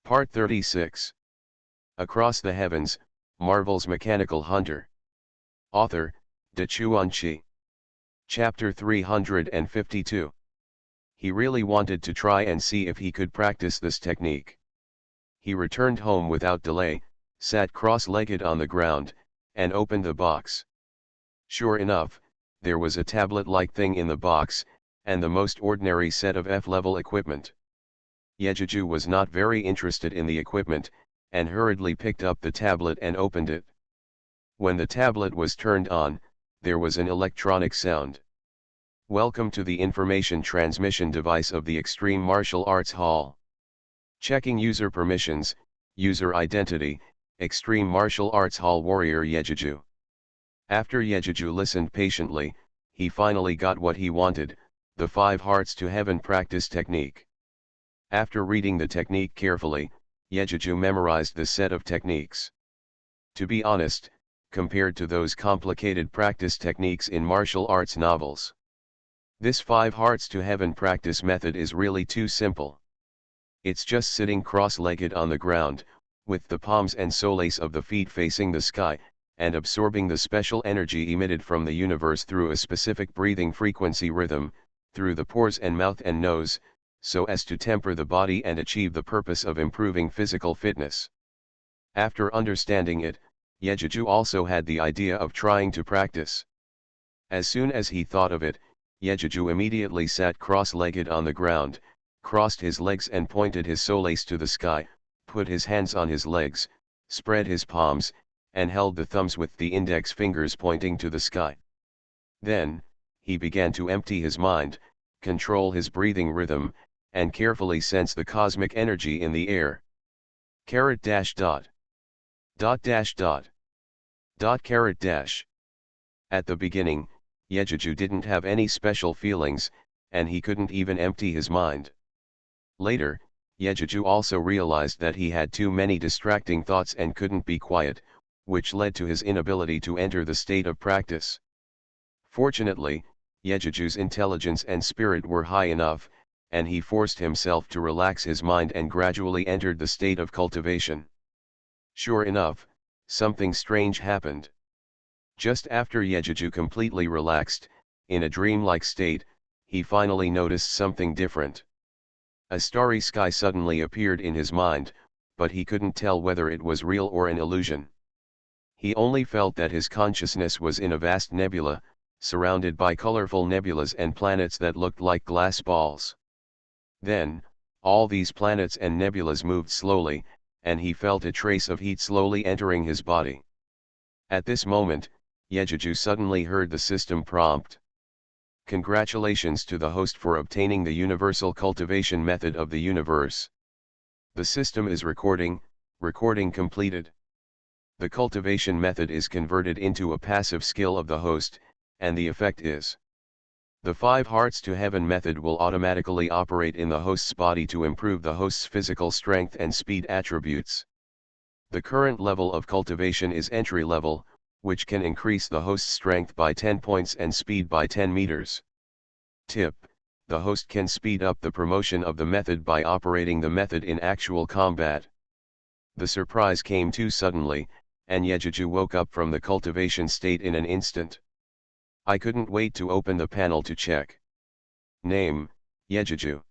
Part 36. Across the Heavens, Marvel's Mechanical Hunter. Author, De Chuan-Chi. Chapter 352. He really wanted to try and see if he could practice this technique. He returned home without delay, sat cross-legged on the ground, and opened the box. Sure enough, there was a tablet-like thing in the box, and the most ordinary set of F-level equipment. Yejeju was not very interested in the equipment, and hurriedly picked up the tablet and opened it. When the tablet was turned on, there was an electronic sound. Welcome to the information transmission device of the Extreme Martial Arts Hall. Checking user permissions, user identity, Extreme Martial Arts Hall Warrior Yejeju. After Yejeju listened patiently, he finally got what he wanted, the 5 Hearts to Heaven practice technique. After reading the technique carefully, Yejeju memorized the set of techniques. To be honest, compared to those complicated practice techniques in martial arts novels, this 5 Hearts to Heaven practice method is really too simple. It's just sitting cross-legged on the ground, with the palms and soles of the feet facing the sky, and absorbing the special energy emitted from the universe through a specific breathing frequency rhythm, through the pores and mouth and nose, so as to temper the body and achieve the purpose of improving physical fitness. After understanding it, Yejeju also had the idea of trying to practice. As soon as he thought of it, Yejeju immediately sat cross-legged on the ground, crossed his legs and pointed his soles to the sky, put his hands on his legs, spread his palms, and held the thumbs with the index fingers pointing to the sky. Then, he began to empty his mind, control his breathing rhythm, and carefully sense the cosmic energy in the air. Caret dash dot. Dot dash dot. Dot caret dash. At the beginning, Yejeju didn't have any special feelings, and he couldn't even empty his mind. Later, Yejeju also realized that he had too many distracting thoughts and couldn't be quiet, which led to his inability to enter the state of practice. Fortunately, Yejeju's intelligence and spirit were high enough, and he forced himself to relax his mind and gradually entered the state of cultivation. Sure enough, something strange happened. Just after Yejeju completely relaxed, in a dreamlike state, he finally noticed something different. A starry sky suddenly appeared in his mind, but he couldn't tell whether it was real or an illusion. He only felt that his consciousness was in a vast nebula, surrounded by colorful nebulas and planets that looked like glass balls. Then, all these planets and nebulas moved slowly, and he felt a trace of heat slowly entering his body. At this moment, Yejeju suddenly heard the system prompt. Congratulations to the host for obtaining the universal cultivation method of the universe. The system is recording completed. The cultivation method is converted into a passive skill of the host, and the effect is: the 5 Hearts to Heaven method will automatically operate in the host's body to improve the host's physical strength and speed attributes. The current level of cultivation is entry level, which can increase the host's strength by 10 points and speed by 10 meters. Tip: the host can speed up the promotion of the method by operating the method in actual combat. The surprise came too suddenly, and Yejeju woke up from the cultivation state in an instant. I couldn't wait to open the panel to check. Name: Yejeju.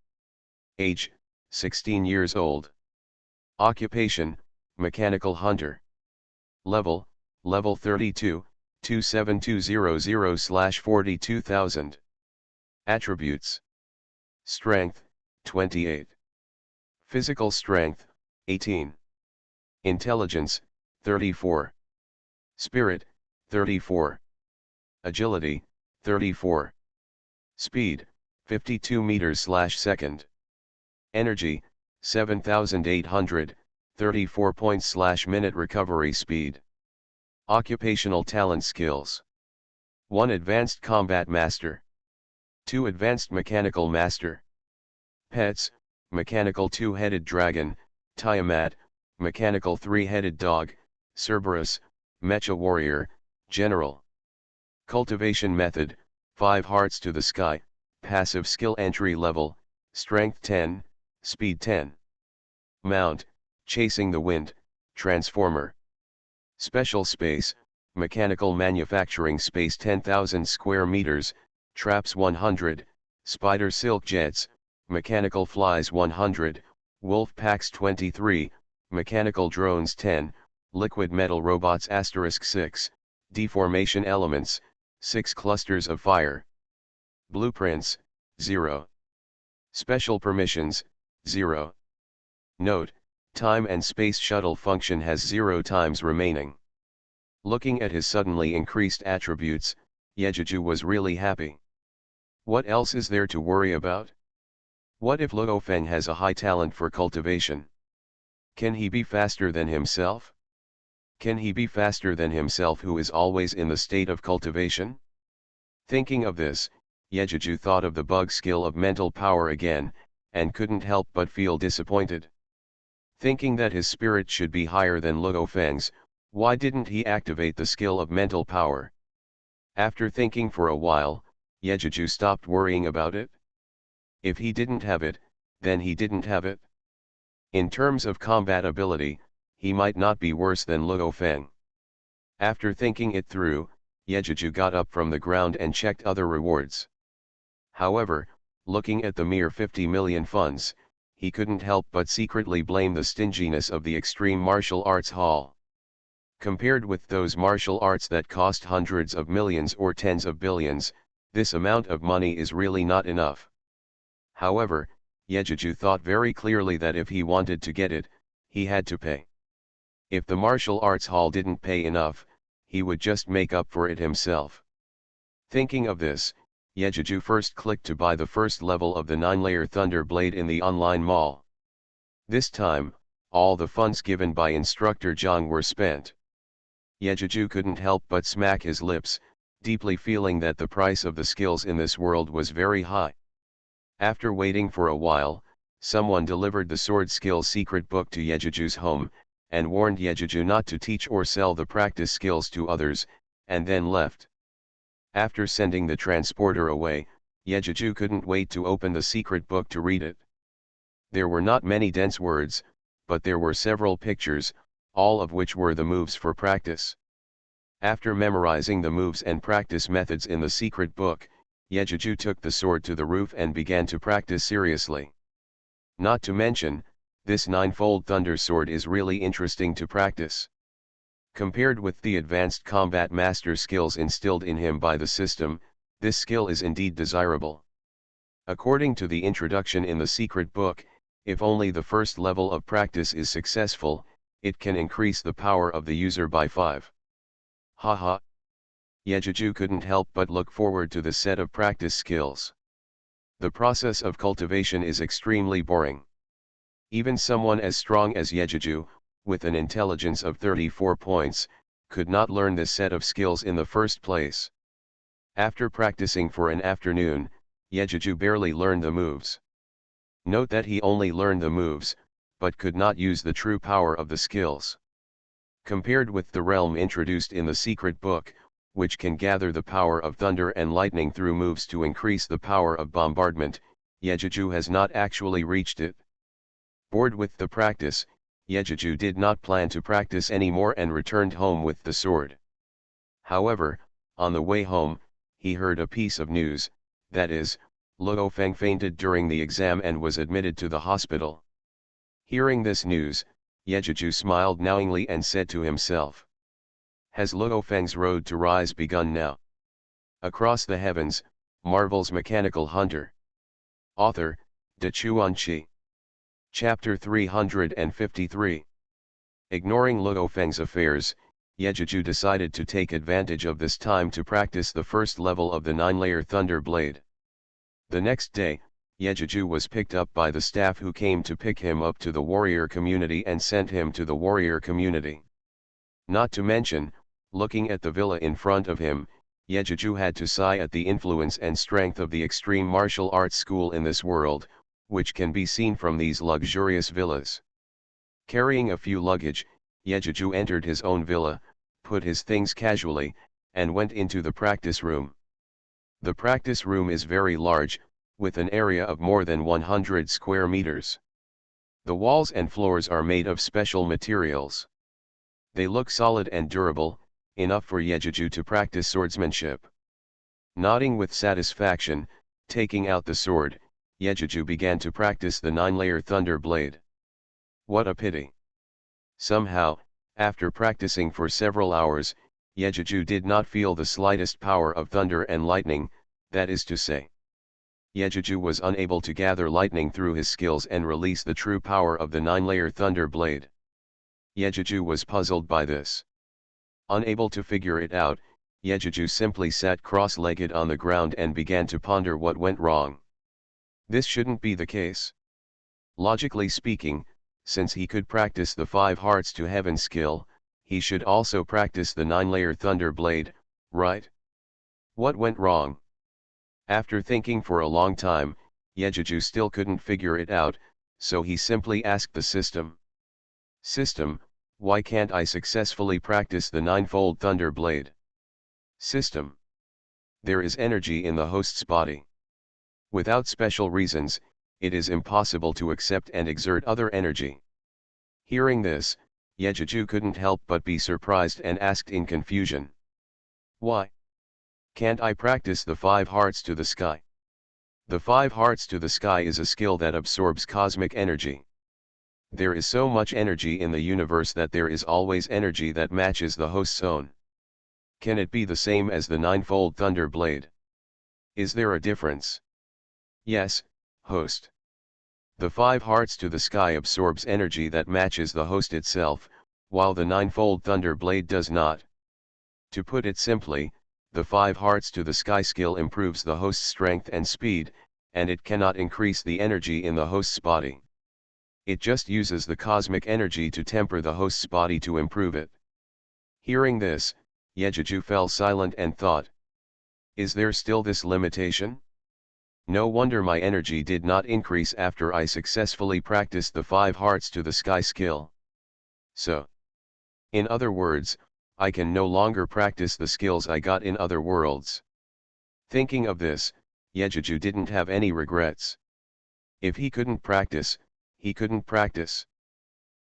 Age: 16 years old. Occupation: mechanical hunter. Level: Level 32, 27200/42000. Attributes: Strength: 28. Physical strength: 18. Intelligence: 34. Spirit: 34. Agility: 34. Speed: 52 meters/second. Energy: 7,800, 34 points/minute. Recovery speed. Occupational talent skills: 1 Advanced Combat Master. 2 Advanced Mechanical Master. Pets: Mechanical 2-headed dragon, Tiamat, Mechanical 3-headed dog, Cerberus, Mecha Warrior, General. Cultivation method: 5 Hearts to the Sky, passive skill entry level, strength 10, speed 10. Mount: Chasing the Wind, Transformer. Special Space, Mechanical Manufacturing Space 10,000 square meters, Traps 100, Spider Silk Jets, Mechanical Flies 100, Wolf Packs 23, Mechanical Drones 10, Liquid Metal Robots *6, Deformation Elements, 6 Clusters of Fire. Blueprints, 0. Special Permissions, 0. Note, Time and Space Shuttle function has 0 times remaining. Looking at his suddenly increased attributes, Yejeju was really happy. What else is there to worry about? What if Luo Feng has a high talent for cultivation? Can he be faster than himself? Can he be faster than himself, who is always in the state of cultivation? Thinking of this, Yejeju thought of the bug skill of mental power again, and couldn't help but feel disappointed. Thinking that his spirit should be higher than Luo Feng's, why didn't he activate the skill of mental power? After thinking for a while, Yejeju stopped worrying about it. If he didn't have it, then he didn't have it. In terms of combat ability, he might not be worse than Luo Feng. After thinking it through, Yejeju got up from the ground and checked other rewards. However, looking at the mere 50 million funds, he couldn't help but secretly blame the stinginess of the Extreme Martial Arts Hall. Compared with those martial arts that cost hundreds of millions or tens of billions, this amount of money is really not enough. However, Yejeju thought very clearly that if he wanted to get it, he had to pay. If the martial arts hall didn't pay enough, he would just make up for it himself. Thinking of this, Yejeju first clicked to buy the first level of the 9-layer Thunder Blade in the online mall. This time, all the funds given by Instructor Zhang were spent. Yejeju couldn't help but smack his lips, deeply feeling that the price of the skills in this world was very high. After waiting for a while, someone delivered the sword skills secret book to Yejeju's home, and warned Yejeju not to teach or sell the practice skills to others, and then left. After sending the transporter away, Yejeju couldn't wait to open the secret book to read it. There were not many dense words, but there were several pictures, all of which were the moves for practice. After memorizing the moves and practice methods in the secret book, Yejeju took the sword to the roof and began to practice seriously. Not to mention, this 9-fold Thunder Sword is really interesting to practice. Compared with the advanced combat master skills instilled in him by the system, this skill is indeed desirable. According to the introduction in the secret book, if only the first level of practice is successful, it can increase the power of the user by 5. Haha. Yejeju couldn't help but look forward to the set of practice skills. The process of cultivation is extremely boring. Even someone as strong as Yejeju, with an intelligence of 34 points, could not learn this set of skills in the first place. After practicing for an afternoon, Yejeju barely learned the moves. Note that he only learned the moves, but could not use the true power of the skills. Compared with the realm introduced in the secret book, which can gather the power of thunder and lightning through moves to increase the power of bombardment, Yejeju has not actually reached it. Bored with the practice, Yejeju did not plan to practice anymore and returned home with the sword. However, on the way home, he heard a piece of news, that is, Luo Feng fainted during the exam and was admitted to the hospital. Hearing this news, Yejeju smiled knowingly and said to himself, "Has Luo Feng's road to rise begun now?" Across the Heavens, Marvel's Mechanical Hunter. Author, De Chuanqi. Chapter 353. Ignoring Luo Feng's affairs, Yejeju decided to take advantage of this time to practice the first level of the 9-layer Thunder Blade. The next day, Yejeju was picked up by the staff who came to pick him up to the warrior community and sent him to the warrior community. Not to mention, looking at the villa in front of him, Yejeju had to sigh at the influence and strength of the extreme martial arts school in this world, which can be seen from these luxurious villas. Carrying a few luggage, Yejeju entered his own villa, put his things casually, and went into the practice room. The practice room is very large, with an area of more than 100 square meters. The walls and floors are made of special materials. They look solid and durable, enough for Yejuju to practice swordsmanship. Nodding with satisfaction, taking out the sword, Yejuju began to practice the 9-layer thunder blade. What a pity! Somehow, after practicing for several hours, Yejuju did not feel the slightest power of thunder and lightning, that is to say. Yejuju was unable to gather lightning through his skills and release the true power of the 9-layer thunder blade. Yejuju was puzzled by this. Unable to figure it out, Yejuju simply sat cross-legged on the ground and began to ponder what went wrong. This shouldn't be the case. Logically speaking, since he could practice the 5 hearts to heaven skill, he should also practice the 9-layer thunder blade, right? What went wrong? After thinking for a long time, Yejuju still couldn't figure it out, so he simply asked the system. System, why can't I successfully practice the 9-fold thunder blade? System. There is energy in the host's body. Without special reasons, it is impossible to accept and exert other energy. Hearing this, Yejuju couldn't help but be surprised and asked in confusion. Why can't I practice the 5 hearts to the sky? The 5 hearts to the sky is a skill that absorbs cosmic energy. There is so much energy in the universe that there is always energy that matches the host's own. Can it be the same as the 9-fold thunder blade? Is there a difference? Yes, host. The 5 hearts to the sky absorbs energy that matches the host itself, while the 9-fold thunder blade does not. To put it simply, the 5 hearts to the sky skill improves the host's strength and speed, and it cannot increase the energy in the host's body. It just uses the cosmic energy to temper the host's body to improve it. Hearing this, Yejuju fell silent and thought. Is there still this limitation? No wonder my energy did not increase after I successfully practiced the 5 hearts to the sky skill. So, in other words, I can no longer practice the skills I got in other worlds. Thinking of this, Yejuju didn't have any regrets. If he couldn't practice, he couldn't practice.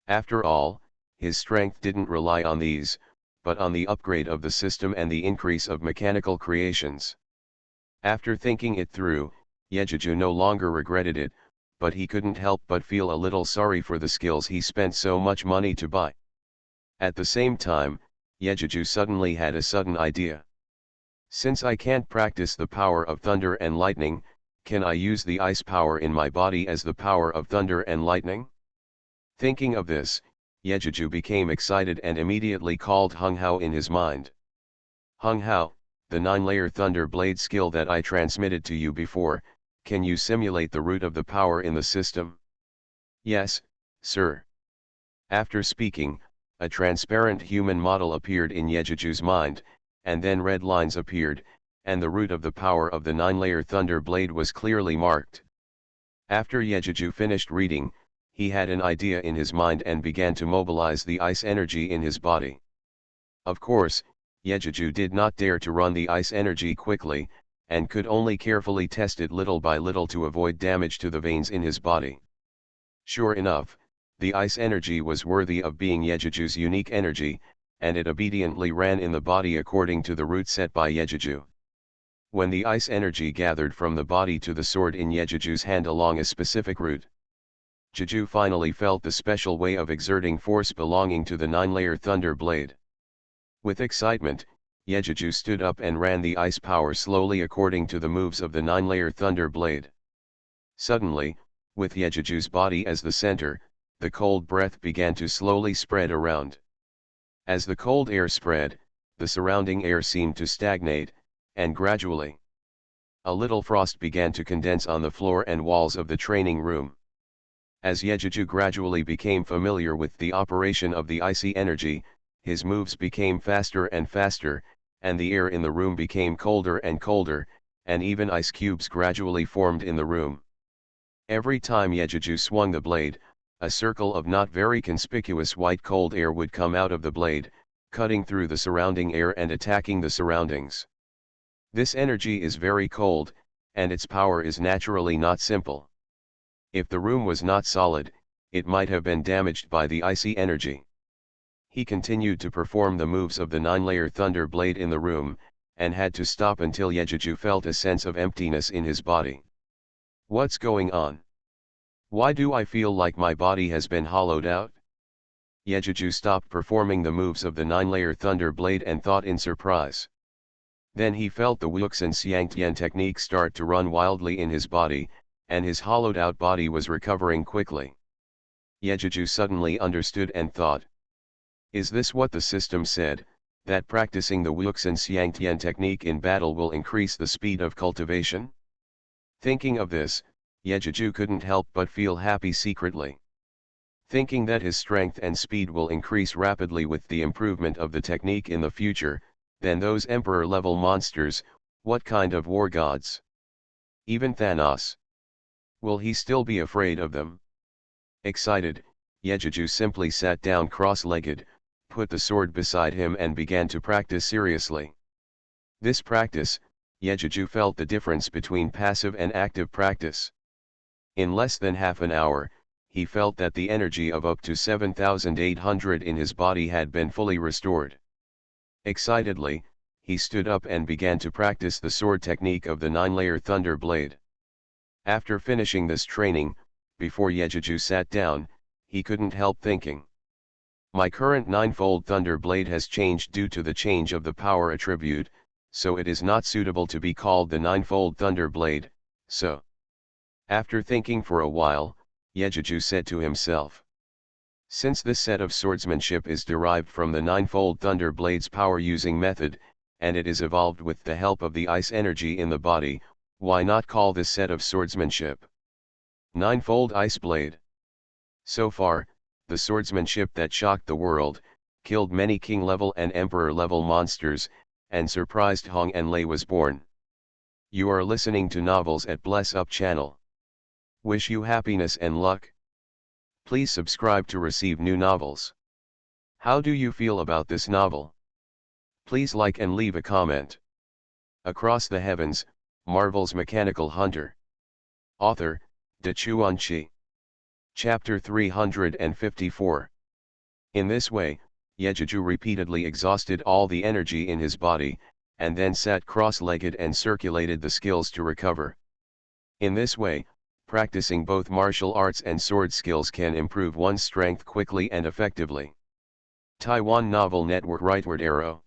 After all, his strength didn't rely on these, but on the upgrade of the system and the increase of mechanical creations. After thinking it through, Yejuju no longer regretted it, but he couldn't help but feel a little sorry for the skills he spent so much money to buy. At the same time, Yejuju suddenly had a sudden idea. Since I can't practice the power of thunder and lightning, can I use the ice power in my body as the power of thunder and lightning? Thinking of this, Yejuju became excited and immediately called Hung Hao in his mind. Hung Hao, the 9-layer thunder blade skill that I transmitted to you before, can you simulate the root of the power in the system? Yes, sir. After speaking, a transparent human model appeared in Yejuju's mind, and then red lines appeared, and the root of the power of the 9-layer thunder blade was clearly marked. After Yejuju finished reading, he had an idea in his mind and began to mobilize the ice energy in his body. Of course, Yejuju did not dare to run the ice energy quickly, and could only carefully test it little by little to avoid damage to the veins in his body. Sure enough, the ice energy was worthy of being Yejuju's unique energy, and it obediently ran in the body according to the route set by Yejuju. When the ice energy gathered from the body to the sword in Yejuju's hand along a specific route, Yejuju finally felt the special way of exerting force belonging to the 9-layer thunder blade. With excitement, Yejuju stood up and ran the ice power slowly according to the moves of the 9-layer thunder blade. Suddenly, with Yejuju's body as the center, the cold breath began to slowly spread around. As the cold air spread, the surrounding air seemed to stagnate, and gradually, a little frost began to condense on the floor and walls of the training room. As Yejuju gradually became familiar with the operation of the icy energy, his moves became faster and faster, and the air in the room became colder and colder, and even ice cubes gradually formed in the room. Every time Yejuju swung the blade, a circle of not very conspicuous white cold air would come out of the blade, cutting through the surrounding air and attacking the surroundings. This energy is very cold, and its power is naturally not simple. If the room was not solid, it might have been damaged by the icy energy. He continued to perform the moves of the 9-layer thunder blade in the room, and had to stop until Yejuju felt a sense of emptiness in his body. What's going on? Why do I feel like my body has been hollowed out? Yejuju stopped performing the moves of the 9-layer thunder blade and thought in surprise. Then he felt the Wuxin Xiangtian technique start to run wildly in his body, and his hollowed-out body was recovering quickly. Yejuju suddenly understood and thought. Is this what the system said, that practicing the Wuxin Xiangtian technique in battle will increase the speed of cultivation? Thinking of this, Yejuju couldn't help but feel happy secretly. Thinking that his strength and speed will increase rapidly with the improvement of the technique in the future, then those emperor-level monsters, what kind of war gods? Even Thanos. Will he still be afraid of them? Excited, Yejuju simply sat down cross-legged, put the sword beside him and began to practice seriously. This practice, Yejuju felt the difference between passive and active practice. In less than half an hour, he felt that the energy of up to 7,800 in his body had been fully restored. Excitedly, he stood up and began to practice the sword technique of the 9-layer thunder blade. After finishing this training, before Yejuju sat down, he couldn't help thinking. My current 9-fold thunder blade has changed due to the change of the power attribute, so it is not suitable to be called the 9-fold thunder blade, so. After thinking for a while, Yejuju said to himself. Since this set of swordsmanship is derived from the 9-fold thunder blade's power-using method, and it is evolved with the help of the ice energy in the body, why not call this set of swordsmanship 9-fold ice blade? So far, the swordsmanship that shocked the world, killed many king-level and emperor-level monsters, and surprised Hong and Lei was born. You are listening to Novels at Bless Up channel. Wish you happiness and luck. Please subscribe to receive new novels. How do you feel about this novel? Please like and leave a comment. Across the Heavens, Marvel's Mechanical Hunter. Author, De Chuanqi. Chapter 354. In this way, Yejuju repeatedly exhausted all the energy in his body, and then sat cross-legged and circulated the skills to recover. In this way, practicing both martial arts and sword skills can improve one's strength quickly and effectively. Taiwan Novel Network Rightward Arrow.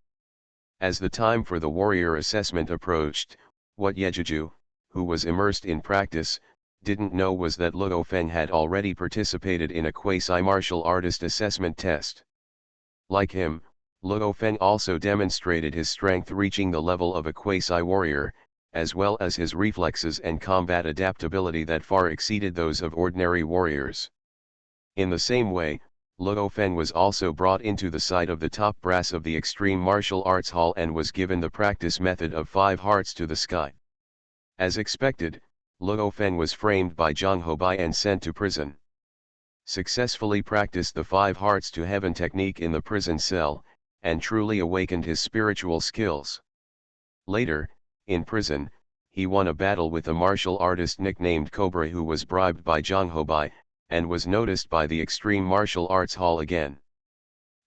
As the time for the warrior assessment approached, what Yejuju, who was immersed in practice, didn't know was that Luo Feng had already participated in a quasi-martial artist assessment test. Like him, Luo Feng also demonstrated his strength reaching the level of a quasi-warrior, as well as his reflexes and combat adaptability that far exceeded those of ordinary warriors. In the same way, Luo Feng was also brought into the sight of the top brass of the Extreme Martial Arts Hall and was given the practice method of 5 hearts to the sky. As expected, Luo Feng was framed by Zhang Houbai and sent to prison. Successfully practiced the 5 hearts to heaven technique in the prison cell, and truly awakened his spiritual skills. Later, in prison, he won a battle with a martial artist nicknamed Cobra who was bribed by Zhang Houbai, and was noticed by the Extreme Martial Arts Hall again.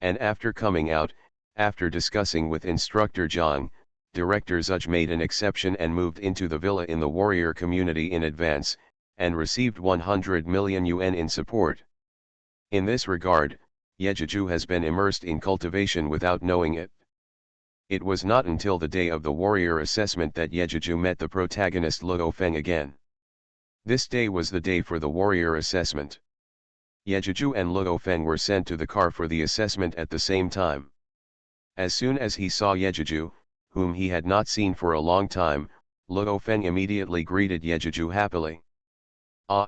And after coming out, after discussing with instructor Zhang, Director Zhuge made an exception and moved into the villa in the warrior community in advance, and received 100 million yuan in support. In this regard, Yejuju has been immersed in cultivation without knowing it. It was not until the day of the warrior assessment that Yejuju met the protagonist Luo Feng again. This day was the day for the warrior assessment. Yejuju and Luo Feng were sent to the car for the assessment at the same time. As soon as he saw Yejuju, whom he had not seen for a long time, Luo Feng immediately greeted Yejuju happily. "Ah!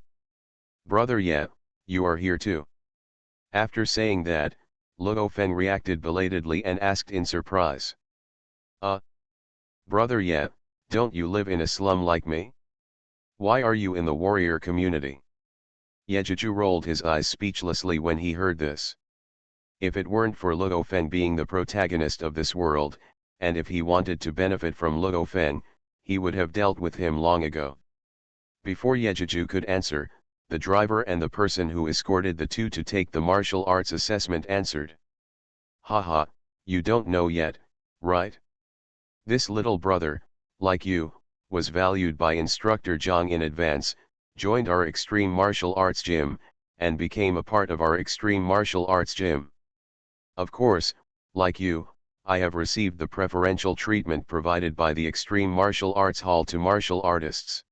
Brother Ye, you are here too." After saying that, Luo Feng reacted belatedly and asked in surprise. Brother Ye, don't you live in a slum like me? Why are you in the warrior community?" Yejuju rolled his eyes speechlessly when he heard this. If it weren't for Luo Feng being the protagonist of this world, and if he wanted to benefit from Luo Feng, he would have dealt with him long ago. Before Yejuju could answer, the driver and the person who escorted the two to take the martial arts assessment answered. Haha, you don't know yet, right? This little brother, like you, was valued by instructor Zhang in advance, joined our extreme martial arts gym, and became a part of our extreme martial arts gym. Of course, like you, I have received the preferential treatment provided by the Extreme Martial Arts Hall to martial artists.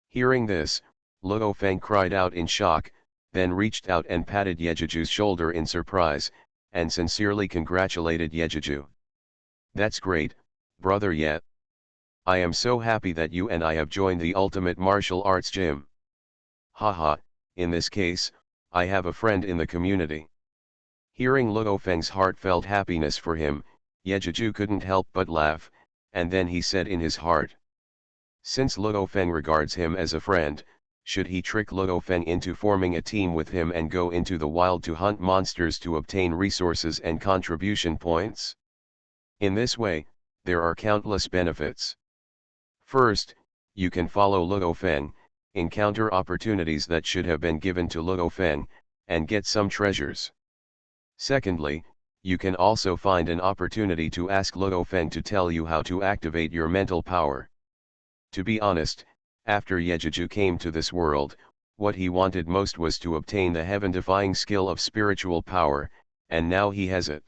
Hearing this, Luo Feng cried out in shock, then reached out and patted Yejiju's shoulder in surprise, and sincerely congratulated Yejiju. That's great, brother Ye. I am so happy that you and I have joined the Ultimate Martial Arts Gym. Haha, in this case, I have a friend in the community. Hearing Luo Feng's heartfelt happiness for him, Yejiju couldn't help but laugh, and then he said in his heart. Since Luo Feng regards him as a friend, should he trick Luo Feng into forming a team with him and go into the wild to hunt monsters to obtain resources and contribution points? In this way, there are countless benefits. First, you can follow Luo Feng, encounter opportunities that should have been given to Luo Feng, and get some treasures. Secondly, you can also find an opportunity to ask Luo Feng to tell you how to activate your mental power. To be honest, after Yejiju came to this world, what he wanted most was to obtain the heaven-defying skill of spiritual power, and now he has it.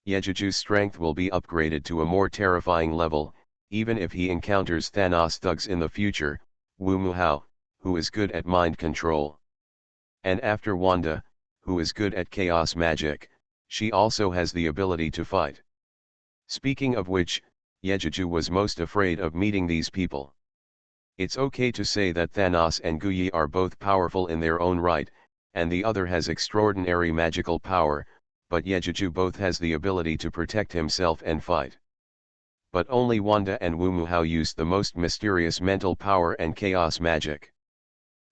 Yejiju's strength will be upgraded to a more terrifying level, even if he encounters Thanos thugs in the future, Wu Muhao, who is good at mind control. And after Wanda, who is good at chaos magic, she also has the ability to fight. Speaking of which, Yejiju was most afraid of meeting these people. It's okay to say that Thanos and Guyi are both powerful in their own right, and the other has extraordinary magical power, but Yejiju both has the ability to protect himself and fight. But only Wanda and Wu Muhao used the most mysterious mental power and chaos magic.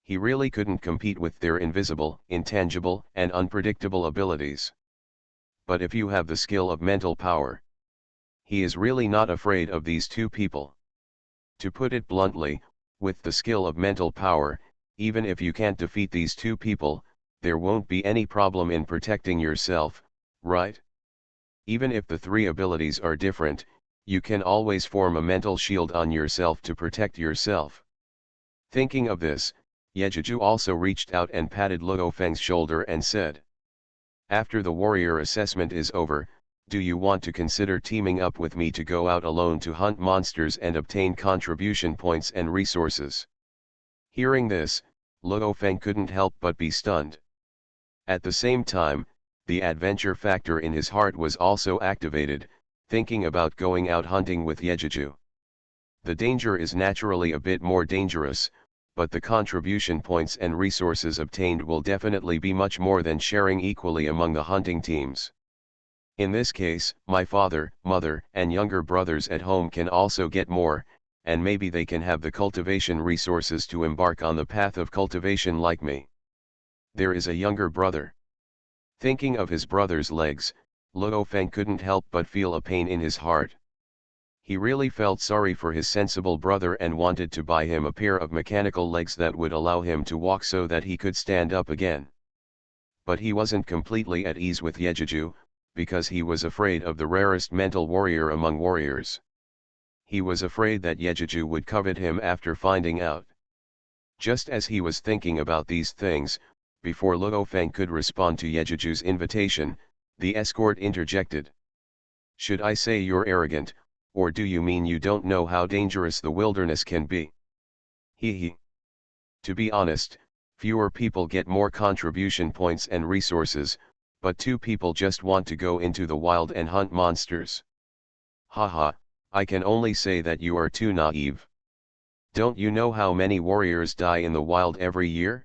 He really couldn't compete with their invisible, intangible, and unpredictable abilities. But if you have the skill of mental power, he is really not afraid of these two people. To put it bluntly, with the skill of mental power, even if you can't defeat these two people, there won't be any problem in protecting yourself, right? Even if the three abilities are different, you can always form a mental shield on yourself to protect yourself. Thinking of this, Yejiju also reached out and patted Luo Feng's shoulder and said, after the warrior assessment is over, do you want to consider teaming up with me to go out alone to hunt monsters and obtain contribution points and resources? Hearing this, Luo Feng couldn't help but be stunned. At the same time, the adventure factor in his heart was also activated, thinking about going out hunting with Yejiju. The danger is naturally a bit more dangerous, but the contribution points and resources obtained will definitely be much more than sharing equally among the hunting teams. In this case, my father, mother, and younger brothers at home can also get more, and maybe they can have the cultivation resources to embark on the path of cultivation like me. There is a younger brother. Thinking of his brother's legs, Luo Feng couldn't help but feel a pain in his heart. He really felt sorry for his sensible brother and wanted to buy him a pair of mechanical legs that would allow him to walk so that he could stand up again. But he wasn't completely at ease with Yejiju, because he was afraid of the rarest mental warrior among warriors. He was afraid that Yejiju would covet him after finding out. Just as he was thinking about these things, before Luo Feng could respond to Yejiju's invitation, the escort interjected. Should I say you're arrogant, or do you mean you don't know how dangerous the wilderness can be? Hee. To be honest, fewer people get more contribution points and resources, but two people just want to go into the wild and hunt monsters. Haha, I can only say that you are too naive. Don't you know how many warriors die in the wild every year?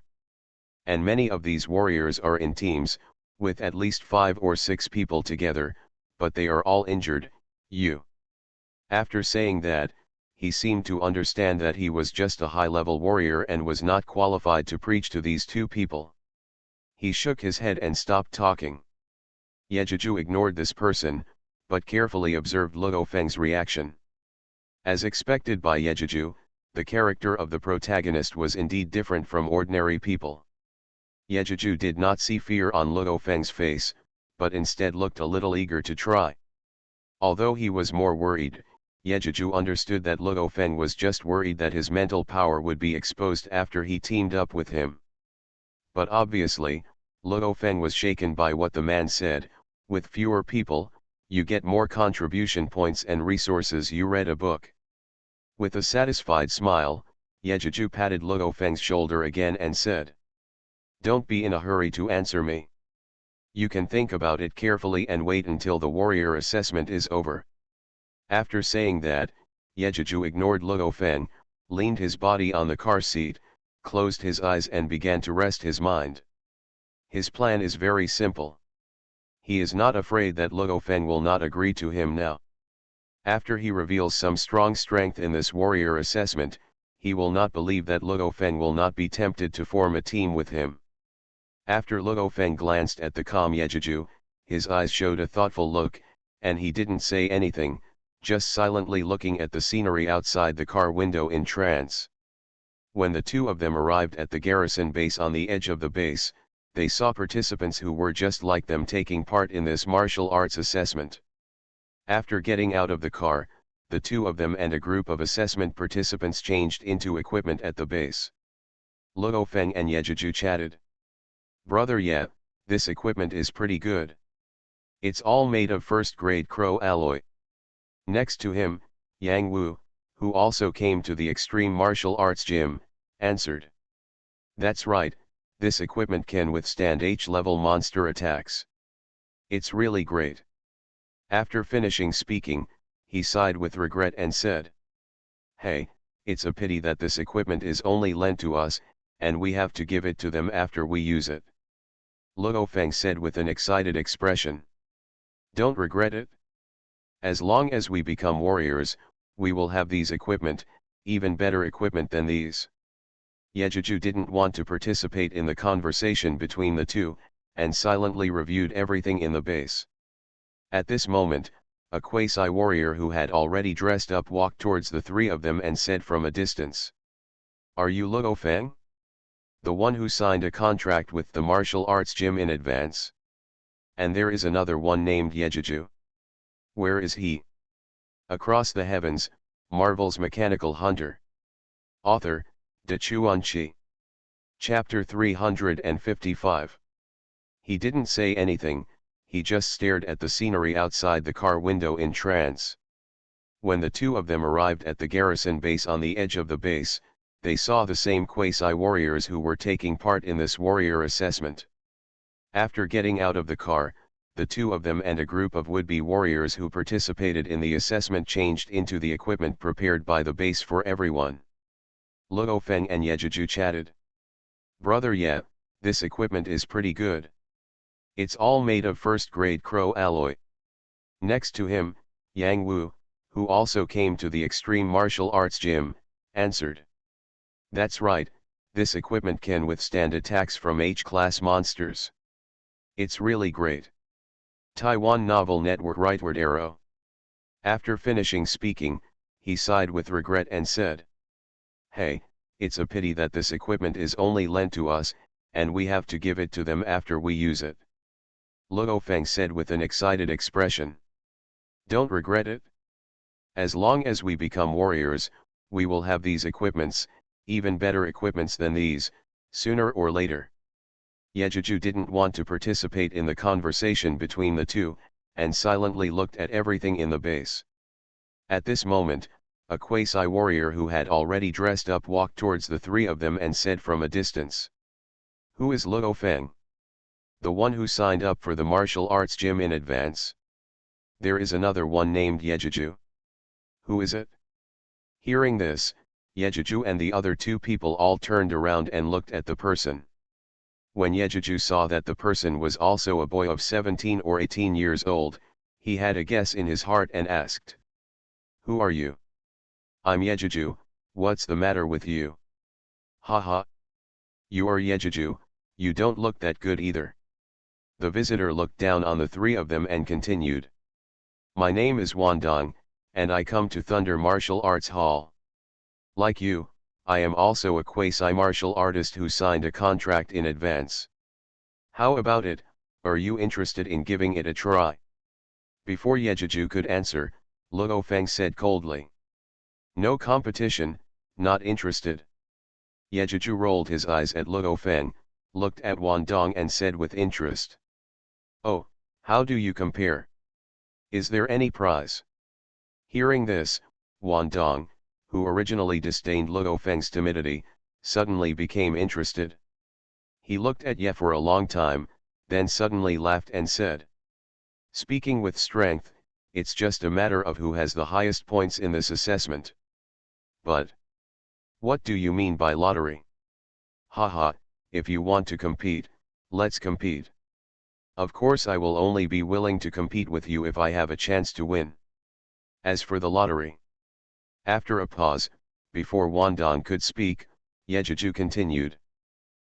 And many of these warriors are in teams, with at least 5 or 6 people together, but they are all injured. After saying that, he seemed to understand that he was just a high-level warrior and was not qualified to preach to these two people. He shook his head and stopped talking. Yejiju ignored this person, but carefully observed Luo Feng's reaction. As expected by Yejiju, The character of the protagonist was indeed different from ordinary people. Yejuju did not see fear on Luo Feng's face, but instead looked a little eager to try. Although he was more worried, Yejuju understood that Luo Feng was just worried that his mental power would be exposed after he teamed up with him. But obviously, Luo Feng was shaken by what the man said. With fewer people, you get more contribution points and resources. You read a book. With a satisfied smile, Yejuju patted Luo Feng's shoulder again and said, "Don't be in a hurry to answer me. You can think about it carefully and wait until the warrior assessment is over." After saying that, Yejuju ignored Luo Feng, leaned his body on the car seat, closed his eyes and began to rest his mind. His plan is very simple. He is not afraid that Luo Feng will not agree to him now. After he reveals some strong strength in this warrior assessment, he will not believe that Luo Feng will not be tempted to form a team with him. After Luo Feng glanced at the calm Yejuju, his eyes showed a thoughtful look, and he didn't say anything, just silently looking at the scenery outside the car window in trance. When the two of them arrived at the garrison base on the edge of the base, they saw participants who were just like them taking part in this martial arts assessment. After getting out of the car, the two of them and a group of assessment participants changed into equipment at the base. Luo Feng and Yejuju chatted. "Brother, yeah, this equipment is pretty good. It's all made of first-grade crow alloy." Next to him, Yang Wu, who also came to the extreme martial arts gym, answered. "That's right, this equipment can withstand H-level monster attacks. It's really great." After finishing speaking, he sighed with regret and said, "Hey, it's a pity that this equipment is only lent to us, and we have to give it to them after we use it." Luo Feng said with an excited expression. "Don't regret it. As long as we become warriors, we will have these equipment, even better equipment than these." Yejuju didn't want to participate in the conversation between the two, and silently reviewed everything in the base. At this moment, a quasi-warrior who had already dressed up walked towards the three of them and said from a distance, "Are you Luo Feng? The one who signed a contract with the martial arts gym in advance? And there is another one named Yejuju. Where is he?" Across the Heavens, Marvel's Mechanical Hunter. Author, De Chuanqi. Chapter 355. He didn't say anything, he just stared at the scenery outside the car window in trance. When the two of them arrived at the garrison base on the edge of the base, they saw the same quasi-warriors who were taking part in this warrior assessment. After getting out of the car, the two of them and a group of would-be warriors who participated in the assessment changed into the equipment prepared by the base for everyone. Luo Feng and Yejuju chatted. "Brother, yeah, this equipment is pretty good. It's all made of first-grade crow alloy." Next to him, Yang Wu, who also came to the extreme martial arts gym, answered. "That's right, this equipment can withstand attacks from H-class monsters. It's really great." Taiwan Novel Network Rightward Arrow. After finishing speaking, he sighed with regret and said, "Hey, it's a pity that this equipment is only lent to us, and we have to give it to them after we use it." Luo Feng said with an excited expression. "Don't regret it. As long as we become warriors, we will have these equipments, even better equipments than these, sooner or later." Yejuju didn't want to participate in the conversation between the two, and silently looked at everything in the base. At this moment, a quasi-warrior who had already dressed up walked towards the three of them and said from a distance, "Who is Luo Feng? The one who signed up for the martial arts gym in advance? There is another one named Yejuju. Who is it?" Hearing this, Yejuju and the other two people all turned around and looked at the person. When Yejuju saw that the person was also a boy of 17 or 18 years old, he had a guess in his heart and asked, "Who are you?" "I'm Yejuju, what's the matter with you?" "Haha. You are Yejuju, you don't look that good either." The visitor looked down on the three of them and continued. "My name is Wandong, and I come to Thunder Martial Arts Hall." Like you, I am also a quasi-martial artist who signed a contract in advance. How about it, are you interested in giving it a try? Before Yejuju could answer, Luo Feng said coldly. No competition, not interested. Yejuju rolled his eyes at Luo Feng, looked at Wang Dong and said with interest. Oh, how do you compare? Is there any prize? Hearing this, Wang Dong, who originally disdained Luo Feng's timidity, suddenly became interested. He looked at Ye for a long time, then suddenly laughed and said. Speaking with strength, it's just a matter of who has the highest points in this assessment. But what do you mean by lottery? Haha, if you want to compete, let's compete. Of course I will only be willing to compete with you if I have a chance to win. As for the lottery. After a pause, before Wandong could speak, Yejuju continued.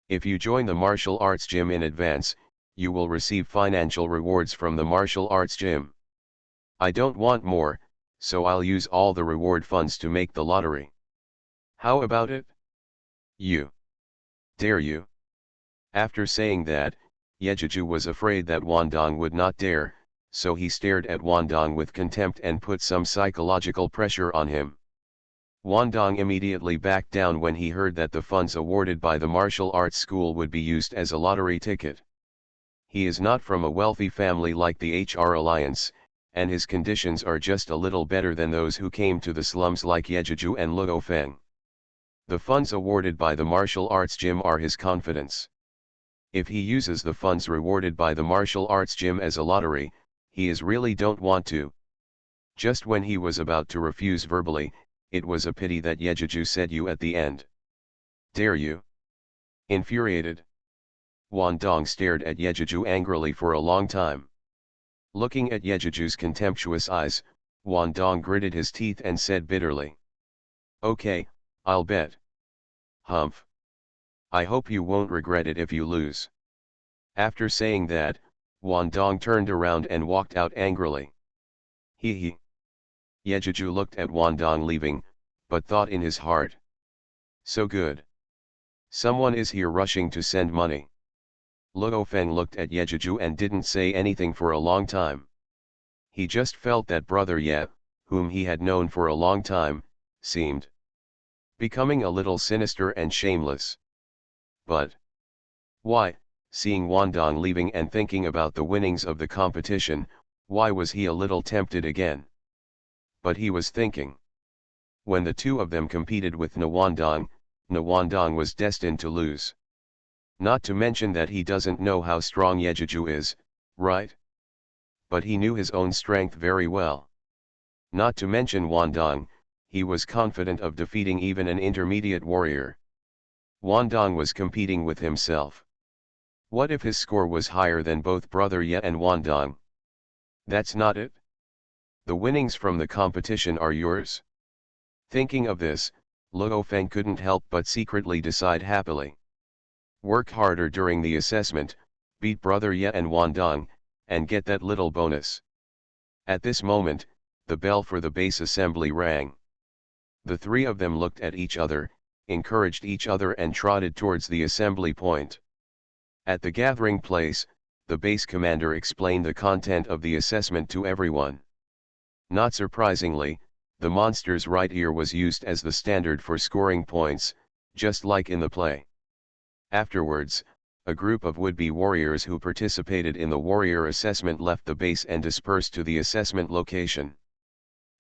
If you join the martial arts gym in advance, you will receive financial rewards from the martial arts gym. I don't want more, so I'll use all the reward funds to make the lottery. How about it? You. Dare you? After saying that, Yejuju was afraid that Wandong would not dare, so he stared at Wandong with contempt and put some psychological pressure on him. Wandong immediately backed down when he heard that the funds awarded by the martial arts school would be used as a lottery ticket. He is not from a wealthy family like the HR Alliance, and his conditions are just a little better than those who came to the slums like Yejuju and Luo Feng. The funds awarded by the martial arts gym are his confidence. If he uses the funds rewarded by the martial arts gym as a lottery, he is really don't want to. Just when he was about to refuse verbally, it was a pity that Yejuju said you at the end. Dare you? Infuriated. Wandong stared at Yejuju angrily for a long time. Looking at Yejuju's contemptuous eyes, Wandong gritted his teeth and said bitterly. Okay, I'll bet. Humph. I hope you won't regret it if you lose. After saying that, Wandong turned around and walked out angrily. Hee hee. Yejuju looked at Wandong leaving, but thought in his heart. So good. Someone is here rushing to send money. Luo Feng looked at Yejuju and didn't say anything for a long time. He just felt that brother Ye, whom he had known for a long time, seemed becoming a little sinister and shameless. But why, seeing Wandong leaving and thinking about the winnings of the competition, why was he a little tempted again? But he was thinking. When the two of them competed with Nwandong was destined to lose. Not to mention that he doesn't know how strong Yejuju is, right? But he knew his own strength very well. Not to mention Wandong, he was confident of defeating even an intermediate warrior. Wandong was competing with himself. What if his score was higher than both Brother Ye and Wandong? That's not it. The winnings from the competition are yours. Thinking of this, Luo Feng couldn't help but secretly decide happily. Work harder during the assessment, beat Brother Ye and Wandong, and get that little bonus. At this moment, the bell for the base assembly rang. The three of them looked at each other, encouraged each other and trotted towards the assembly point. At the gathering place, the base commander explained the content of the assessment to everyone. Not surprisingly, the monster's right ear was used as the standard for scoring points, just like in the play. Afterwards, a group of would-be warriors who participated in the warrior assessment left the base and dispersed to the assessment location.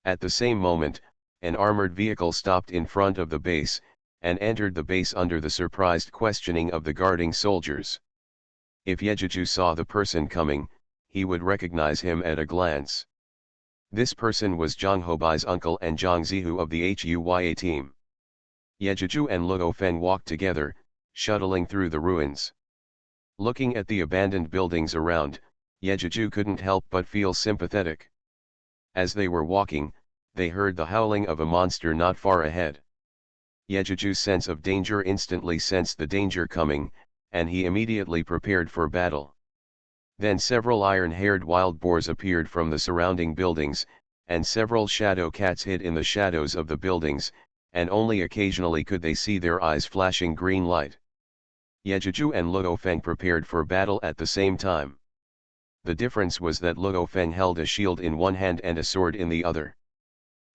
At the same moment, an armored vehicle stopped in front of the base, and entered the base under the surprised questioning of the guarding soldiers. If Yejuju saw the person coming, he would recognize him at a glance. This person was Zhang Hobai's uncle and Zhang Zihu of the HUYA team. Yejuju and Luo Feng walked together, shuttling through the ruins. Looking at the abandoned buildings around, Yejuju couldn't help but feel sympathetic. As they were walking, they heard the howling of a monster not far ahead. Yejuju's sense of danger instantly sensed the danger coming, and he immediately prepared for battle. Then several iron-haired wild boars appeared from the surrounding buildings, and several shadow cats hid in the shadows of the buildings, and only occasionally could they see their eyes flashing green light. Yejuju and Luo Feng prepared for battle at the same time. The difference was that Luo Feng held a shield in one hand and a sword in the other.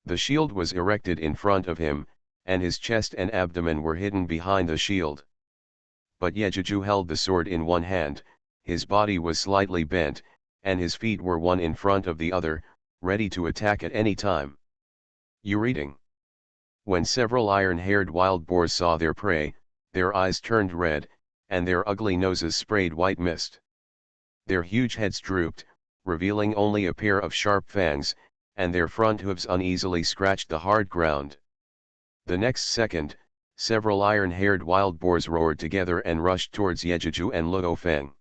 The shield was erected in front of him, and his chest and abdomen were hidden behind the shield. But Yejuju held the sword in one hand, his body was slightly bent, and his feet were one in front of the other, ready to attack at any time. You reading? When several iron-haired wild boars saw their prey, their eyes turned red, and their ugly noses sprayed white mist. Their huge heads drooped, revealing only a pair of sharp fangs, and their front hooves uneasily scratched the hard ground. The next second, several iron-haired wild boars roared together and rushed towards Yejuju and Luo Feng.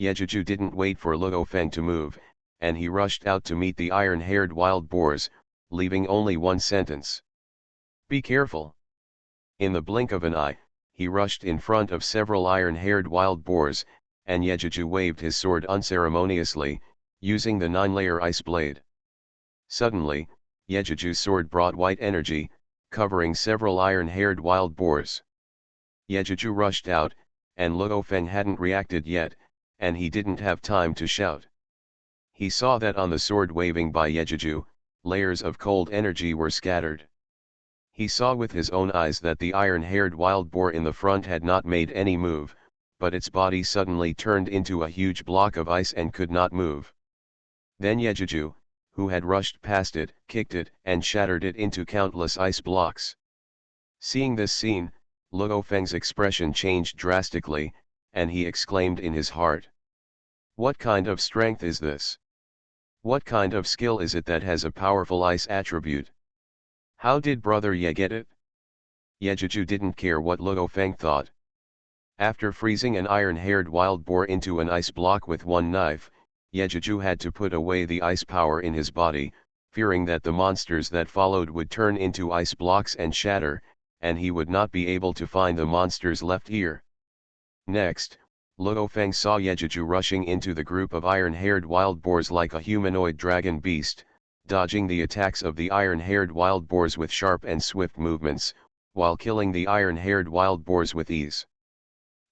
Yejuju didn't wait for Luo Feng to move, and he rushed out to meet the iron-haired wild boars, leaving only one sentence. "Be careful." In the blink of an eye, he rushed in front of several iron-haired wild boars, and Yejuju waved his sword unceremoniously, using the 9-layer ice blade. Suddenly, Yejuju's sword brought white energy, covering several iron-haired wild boars. Yejuju rushed out, and Luo Feng hadn't reacted yet, and he didn't have time to shout. He saw that on the sword waving by Yejuju, layers of cold energy were scattered. He saw with his own eyes that the iron-haired wild boar in the front had not made any move, but its body suddenly turned into a huge block of ice and could not move. Then Yejuju, who had rushed past it, kicked it, and shattered it into countless ice blocks. Seeing this scene, Luo Feng's expression changed drastically, and he exclaimed in his heart. What kind of strength is this? What kind of skill is it that has a powerful ice attribute? How did Brother Ye get it? Yejuju didn't care what Luo Feng thought. After freezing an iron-haired wild boar into an ice block with one knife, Yejuju had to put away the ice power in his body, fearing that the monsters that followed would turn into ice blocks and shatter, and he would not be able to find the monsters left here. Next, Luo Feng saw Yejuju rushing into the group of iron-haired wild boars like a humanoid dragon beast, dodging the attacks of the iron-haired wild boars with sharp and swift movements, while killing the iron-haired wild boars with ease.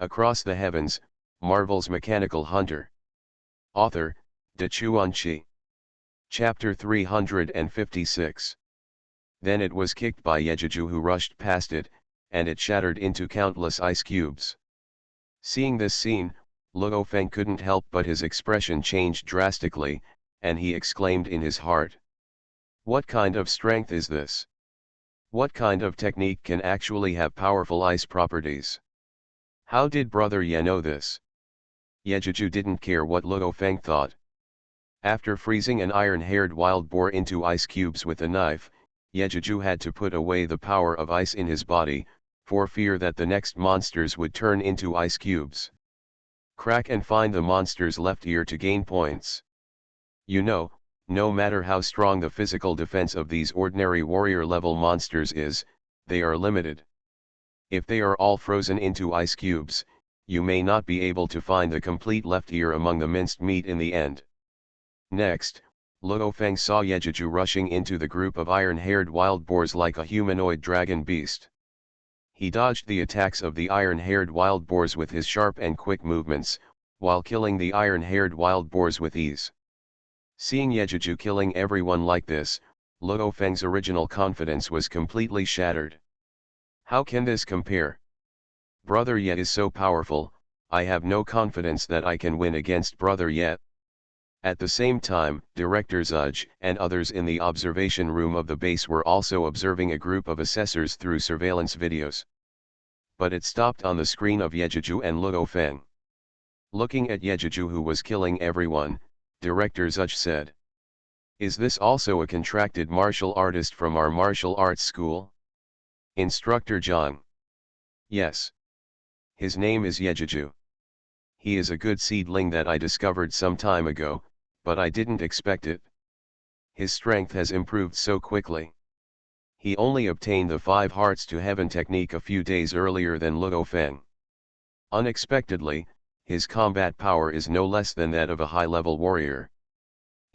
Across the Heavens, Marvel's Mechanical Hunter. Author, De Chuanqi. Chapter 356. Then it was kicked by Yejuju, who rushed past it, and it shattered into countless ice cubes. Seeing this scene, Luo Feng couldn't help but his expression changed drastically, and he exclaimed in his heart. What kind of strength is this? What kind of technique can actually have powerful ice properties? How did Brother Ye know this? Yejuju didn't care what Luo Feng thought. After freezing an iron-haired wild boar into ice cubes with a knife, Yejuju had to put away the power of ice in his body, for fear that the next monsters would turn into ice cubes. Crack and find the monsters left here to gain points. You know, no matter how strong the physical defense of these ordinary warrior-level monsters is, they are limited. If they are all frozen into ice cubes, you may not be able to find the complete left ear among the minced meat in the end. Next, Luo Feng saw Yejuju rushing into the group of iron-haired wild boars like a humanoid dragon beast. He dodged the attacks of the iron-haired wild boars with his sharp and quick movements, while killing the iron-haired wild boars with ease. Seeing Yejuju killing everyone like this, Luo Feng's original confidence was completely shattered. How can this compare? Brother Ye is so powerful, I have no confidence that I can win against Brother Ye. At the same time, Director Zudge and others in the observation room of the base were also observing a group of assessors through surveillance videos. But it stopped on the screen of Yejuju and Luo Feng. Looking at Yejuju, who was killing everyone, Director Zudge said. Is this also a contracted martial artist from our martial arts school? Instructor Zhang. Yes. His name is Yejuju. He is a good seedling that I discovered some time ago, but I didn't expect it. His strength has improved so quickly. He only obtained the 5 hearts to heaven technique a few days earlier than Luo Feng. Unexpectedly, his combat power is no less than that of a high-level warrior.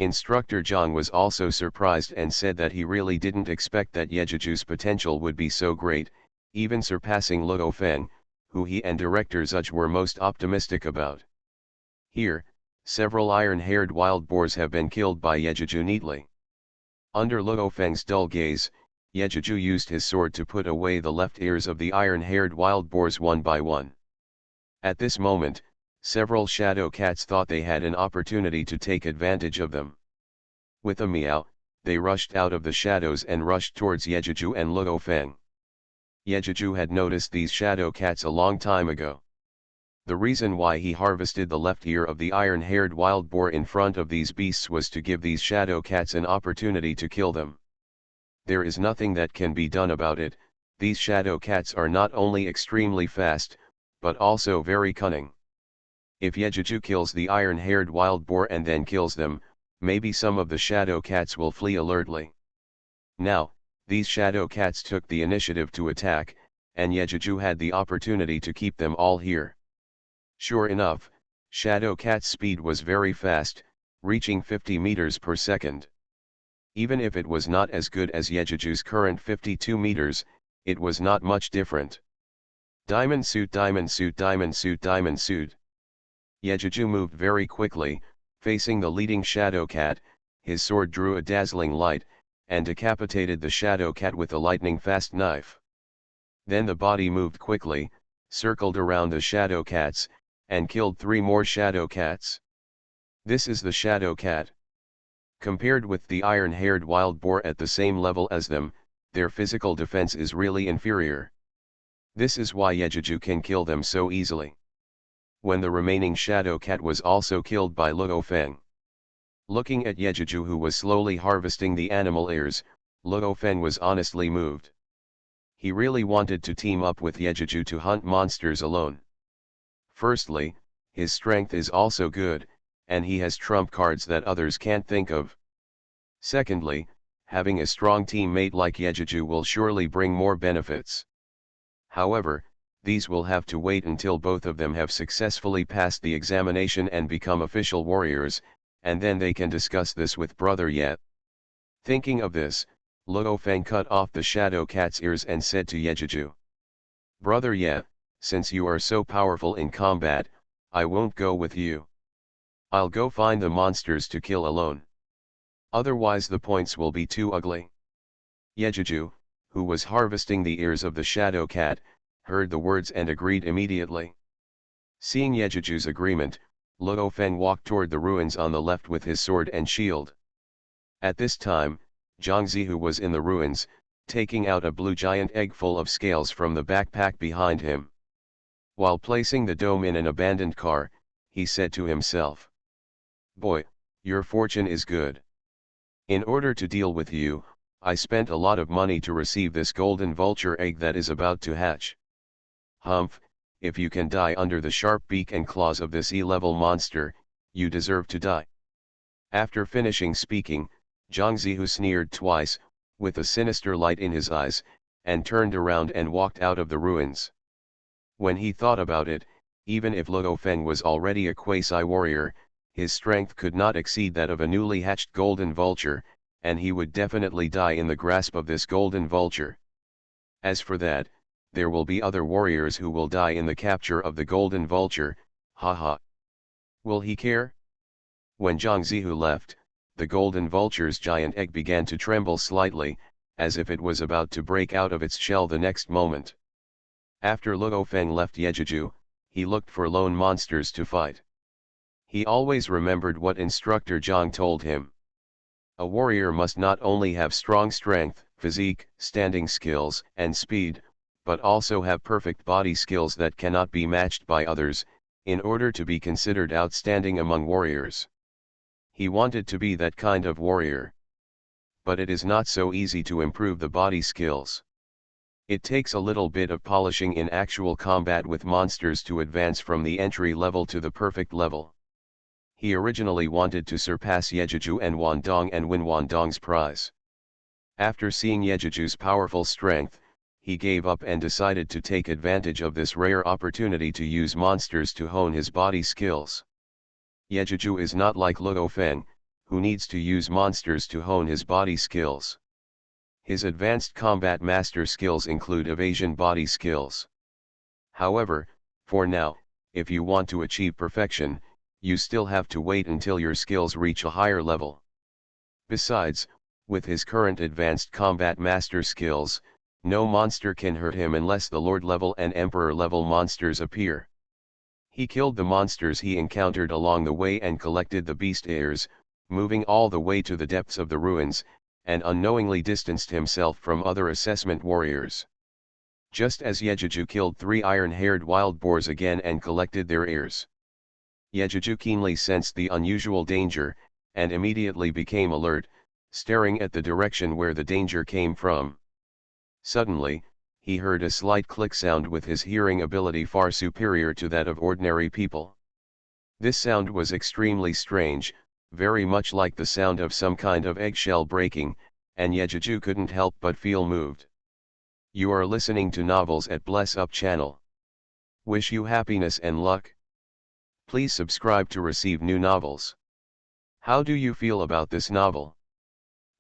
Instructor Zhang was also surprised and said that he really didn't expect that Yejiju's potential would be so great, even surpassing Luo Feng, who he and director Zuj were most optimistic about. Here, several iron-haired wild boars have been killed by Yejiju neatly. Under Luo Feng's dull gaze, Yejiju used his sword to put away the left ears of the iron-haired wild boars one by one. At this moment, several shadow cats thought they had an opportunity to take advantage of them. With a meow, they rushed out of the shadows and rushed towards Yejiju and Luo Feng. Yejiju had noticed these shadow cats a long time ago. The reason why he harvested the left ear of the iron-haired wild boar in front of these beasts was to give these shadow cats an opportunity to kill them. There is nothing that can be done about it. These shadow cats are not only extremely fast, but also very cunning. If Yejiju kills the iron-haired wild boar and then kills them, maybe some of the shadow cats will flee alertly. Now, these shadow cats took the initiative to attack, and Yejiju had the opportunity to keep them all here. Sure enough, shadow cat's speed was very fast, reaching 50 meters per second. Even if it was not as good as Yejiju's current 52 meters, it was not much different. Diamond suit, diamond suit, diamond suit, diamond suit. Yejiju moved very quickly, facing the leading shadow cat. His sword drew a dazzling light, and decapitated the shadow cat with a lightning-fast knife. Then the body moved quickly, circled around the shadow cats, and killed 3 more shadow cats. This is the shadow cat. Compared with the iron-haired wild boar at the same level as them, their physical defense is really inferior. This is why Yejiju can kill them so easily. When the remaining shadow cat was also killed by Luo Feng. Looking at Yejiju, who was slowly harvesting the animal ears, Luo Feng was honestly moved. He really wanted to team up with Yejiju to hunt monsters alone. Firstly, his strength is also good, and he has trump cards that others can't think of. Secondly, having a strong teammate like Yejiju will surely bring more benefits. However, these will have to wait until both of them have successfully passed the examination and become official warriors, and then they can discuss this with Brother Ye. Thinking of this, Luo Feng cut off the shadow cat's ears and said to Yejiju, "Brother Ye, since you are so powerful in combat, I won't go with you. I'll go find the monsters to kill alone. Otherwise the points will be too ugly." Yejiju, who was harvesting the ears of the shadow cat, heard the words and agreed immediately. Seeing Yejiju's agreement, Luo Feng walked toward the ruins on the left with his sword and shield. At this time, Zhang Zihu was in the ruins, taking out a blue giant egg full of scales from the backpack behind him. While placing the dome in an abandoned car, he said to himself, "Boy, your fortune is good. In order to deal with you, I spent a lot of money to receive this golden vulture egg that is about to hatch. Humph, if you can die under the sharp beak and claws of this E-level monster, you deserve to die." After finishing speaking, Zhang Zihu sneered twice, with a sinister light in his eyes, and turned around and walked out of the ruins. When he thought about it, even if Luo Feng was already a quasi-warrior, his strength could not exceed that of a newly hatched golden vulture, and he would definitely die in the grasp of this golden vulture. As for that, there will be other warriors who will die in the capture of the golden vulture, haha. Will he care? When Zhang Zihu left, the golden vulture's giant egg began to tremble slightly, as if it was about to break out of its shell the next moment. After Luo Feng left Yejiju, he looked for lone monsters to fight. He always remembered what Instructor Zhang told him. A warrior must not only have strong strength, physique, standing skills, and speed, but also have perfect body skills that cannot be matched by others, in order to be considered outstanding among warriors. He wanted to be that kind of warrior. But it is not so easy to improve the body skills. It takes a little bit of polishing in actual combat with monsters to advance from the entry level to the perfect level. He originally wanted to surpass Yejiju and Wandong and win Wandong's prize. After seeing Yejiju's powerful strength, he gave up and decided to take advantage of this rare opportunity to use monsters to hone his body skills. Yejiju is not like Luo Feng, who needs to use monsters to hone his body skills. His advanced combat master skills include evasion body skills. However, for now, if you want to achieve perfection, you still have to wait until your skills reach a higher level. Besides, with his current advanced combat master skills, no monster can hurt him unless the Lord level and Emperor level monsters appear. He killed the monsters he encountered along the way and collected the beast heirs, moving all the way to the depths of the ruins, and unknowingly distanced himself from other assessment warriors. Just as Yejuju killed 3 iron-haired wild boars again and collected their heirs. Yejuju keenly sensed the unusual danger, and immediately became alert, staring at the direction where the danger came from. Suddenly, he heard a slight click sound with his hearing ability far superior to that of ordinary people. This sound was extremely strange, very much like the sound of some kind of eggshell breaking, and Yejuju couldn't help but feel moved. You are listening to Novels at Bless Up channel. Wish you happiness and luck. Please subscribe to receive new novels. How do you feel about this novel?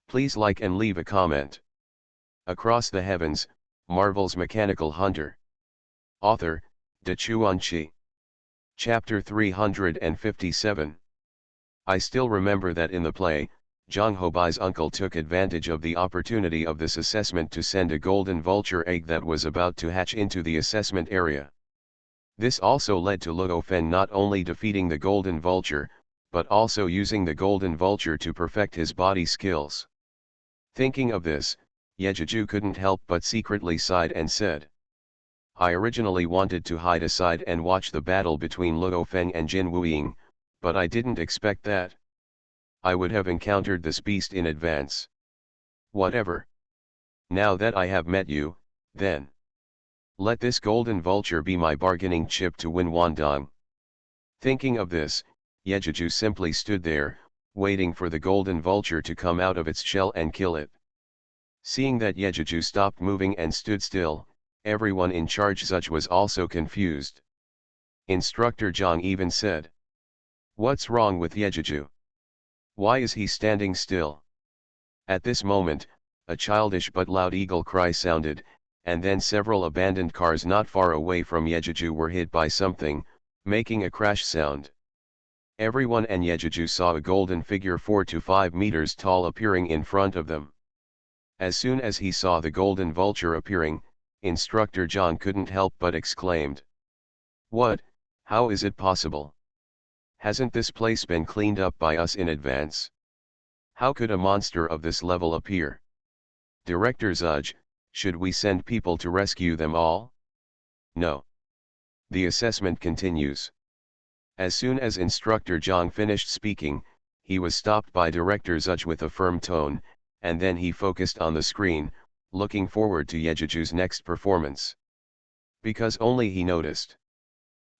Please like and leave a comment. Across the Heavens, Marvel's Mechanical Hunter. Author, Dachuan. Chapter 357. I still remember that in the play, Zhang Hobai's uncle took advantage of the opportunity of this assessment to send a golden vulture egg that was about to hatch into the assessment area. This also led to Luo Fen not only defeating the golden vulture, but also using the golden vulture to perfect his body skills. Thinking of this, Yejuju couldn't help but secretly sighed and said, I originally wanted to hide aside and watch the battle between Luo Fen and Jin Wuying, but I didn't expect that. I would have encountered this beast in advance. Whatever. Now that I have met you, then. Let this golden vulture be my bargaining chip to win Wandong. Thinking of this, Yejuju simply stood there, waiting for the golden vulture to come out of its shell and kill it. Seeing that Yejuju stopped moving and stood still, everyone in charge Zuch was also confused. Instructor Zhang even said, What's wrong with Yejuju? Why is he standing still? At this moment, a childish but loud eagle cry sounded, and then several abandoned cars not far away from Yejuju were hit by something, making a crash sound. Everyone and Yejuju saw a golden figure 4 to 5 meters tall appearing in front of them. As soon as he saw the golden vulture appearing, Instructor John couldn't help but exclaimed. What? How is it possible? Hasn't this place been cleaned up by us in advance? How could a monster of this level appear? Director Zudge, should we send people to rescue them all? No. The assessment continues. As soon as Instructor Zhang finished speaking, he was stopped by Director Zudge with a firm tone, and then he focused on the screen, looking forward to Yejuju's next performance. Because only he noticed.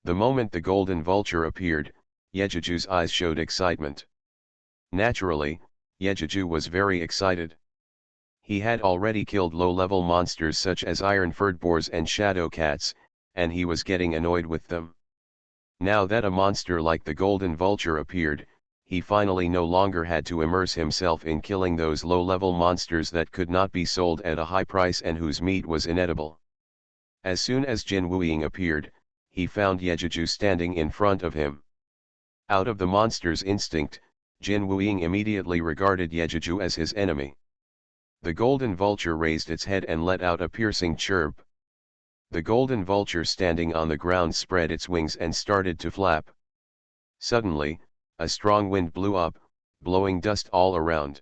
The moment the golden vulture appeared, Yejuju's eyes showed excitement. Naturally, Yejuju was very excited. He had already killed low-level monsters such as iron-furred boars and shadow cats, and he was getting annoyed with them. Now that a monster like the golden vulture appeared, he finally no longer had to immerse himself in killing those low-level monsters that could not be sold at a high price and whose meat was inedible. As soon as Jin Wuying appeared, he found Yejuju standing in front of him. Out of the monster's instinct, Jin Wuying immediately regarded Yejuju as his enemy. The golden vulture raised its head and let out a piercing chirp. The golden vulture standing on the ground spread its wings and started to flap. Suddenly, a strong wind blew up, blowing dust all around.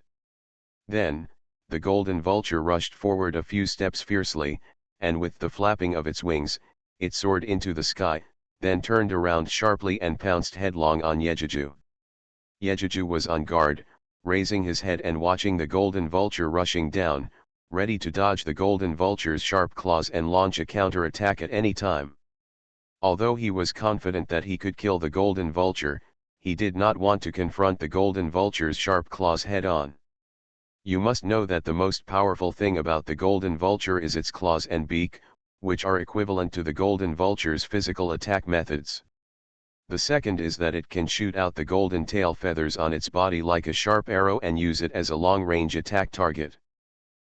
Then, the golden vulture rushed forward a few steps fiercely, and with the flapping of its wings, it soared into the sky, then turned around sharply and pounced headlong on Yejuju. Yejuju was on guard, raising his head and watching the golden vulture rushing down, ready to dodge the golden vulture's sharp claws and launch a counter-attack at any time. Although he was confident that he could kill the golden vulture, he did not want to confront the golden vulture's sharp claws head-on. You must know that the most powerful thing about the golden vulture is its claws and beak, which are equivalent to the golden vulture's physical attack methods. The second is that it can shoot out the golden tail feathers on its body like a sharp arrow and use it as a long-range attack target.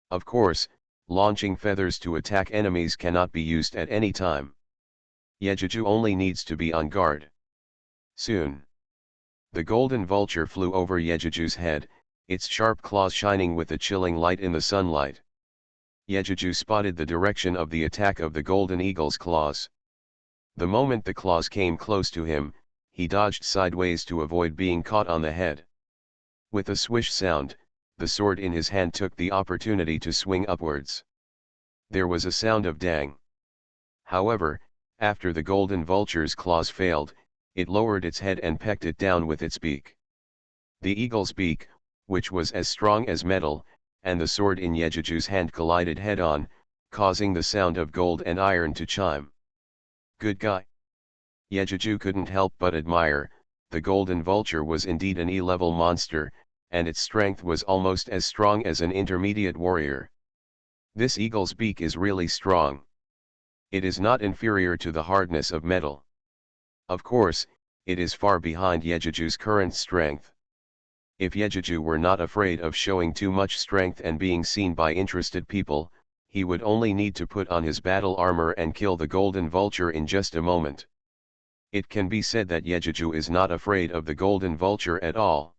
Of course, launching feathers to attack enemies cannot be used at any time. Yejuju only needs to be on guard. Soon, the golden vulture flew over Yejuju's head, its sharp claws shining with a chilling light in the sunlight. Yejuju spotted the direction of the attack of the golden eagle's claws. The moment the claws came close to him, he dodged sideways to avoid being caught on the head. With a swish sound, the sword in his hand took the opportunity to swing upwards. There was a sound of dang. However, after the golden vulture's claws failed, it lowered its head and pecked it down with its beak. The eagle's beak, which was as strong as metal, and the sword in Yejuju's hand collided head-on, causing the sound of gold and iron to chime. Good guy. Yejuju couldn't help but admire. The golden vulture was indeed an E-level monster, and its strength was almost as strong as an intermediate warrior. This eagle's beak is really strong. It is not inferior to the hardness of metal. Of course, it is far behind Yejuju's current strength. If Yejuju were not afraid of showing too much strength and being seen by interested people, he would only need to put on his battle armor and kill the golden vulture in just a moment. It can be said that Yejuju is not afraid of the golden vulture at all.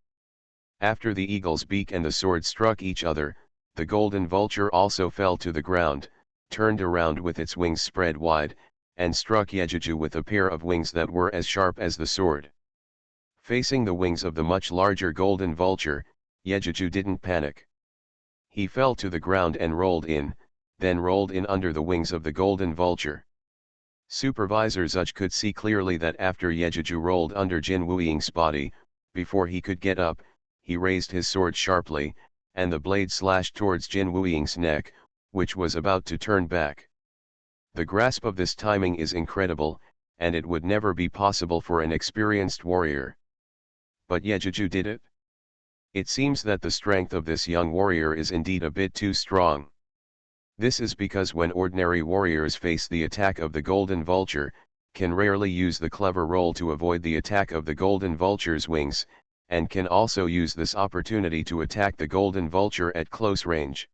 After the eagle's beak and the sword struck each other, the golden vulture also fell to the ground, turned around with its wings spread wide, and struck Yejuju with a pair of wings that were as sharp as the sword. Facing the wings of the much larger golden vulture, Yejuju didn't panic. He fell to the ground and then rolled in under the wings of the golden vulture. Supervisor Zuch could see clearly that after Yejuju rolled under Jin Wuying's body, before he could get up, he raised his sword sharply, and the blade slashed towards Jin Wuying's neck, which was about to turn back. The grasp of this timing is incredible, and it would never be possible for an experienced warrior. But Yejuju did it. It seems that the strength of this young warrior is indeed a bit too strong. This is because when ordinary warriors face the attack of the golden vulture, can rarely use the clever roll to avoid the attack of the golden vulture's wings, and can also use this opportunity to attack the golden vulture at close range.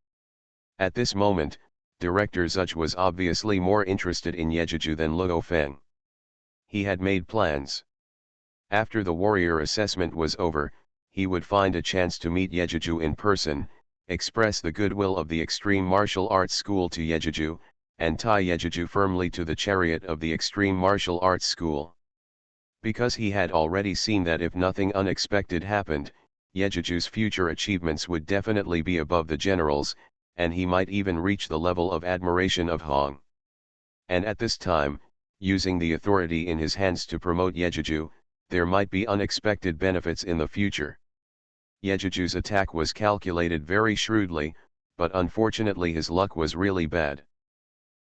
At this moment, Director Zuch was obviously more interested in Yejuju than Luo Feng. He had made plans. After the warrior assessment was over, he would find a chance to meet Yejuju in person, express the goodwill of the Extreme Martial Arts School to Yejuju, and tie Yejuju firmly to the chariot of the Extreme Martial Arts School. Because he had already seen that if nothing unexpected happened, Yejuju's future achievements would definitely be above the general's, and he might even reach the level of admiration of Hong. And at this time, using the authority in his hands to promote Yejuju, there might be unexpected benefits in the future. Yejuju's attack was calculated very shrewdly, but unfortunately his luck was really bad.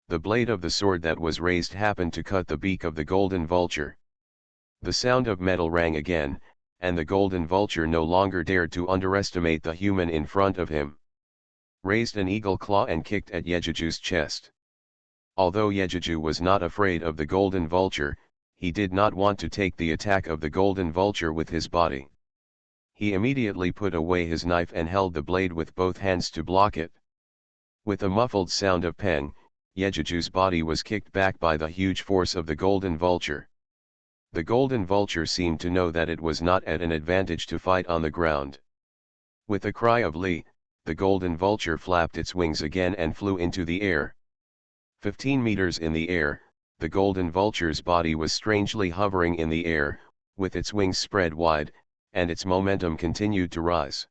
The blade of the sword that was raised happened to cut the beak of the golden vulture. The sound of metal rang again, and the golden vulture no longer dared to underestimate the human in front of him. Raised an eagle claw and kicked at Yejuju's chest. Although Yejuju was not afraid of the golden vulture, he did not want to take the attack of the golden vulture with his body. He immediately put away his knife and held the blade with both hands to block it. With a muffled sound of peng, Yejuju's body was kicked back by the huge force of the golden vulture. The golden vulture seemed to know that it was not at an advantage to fight on the ground. With a cry of Li, the golden vulture flapped its wings again and flew into the air. 15 meters in the air, the golden vulture's body was strangely hovering in the air, with its wings spread wide, and its momentum continued to rise.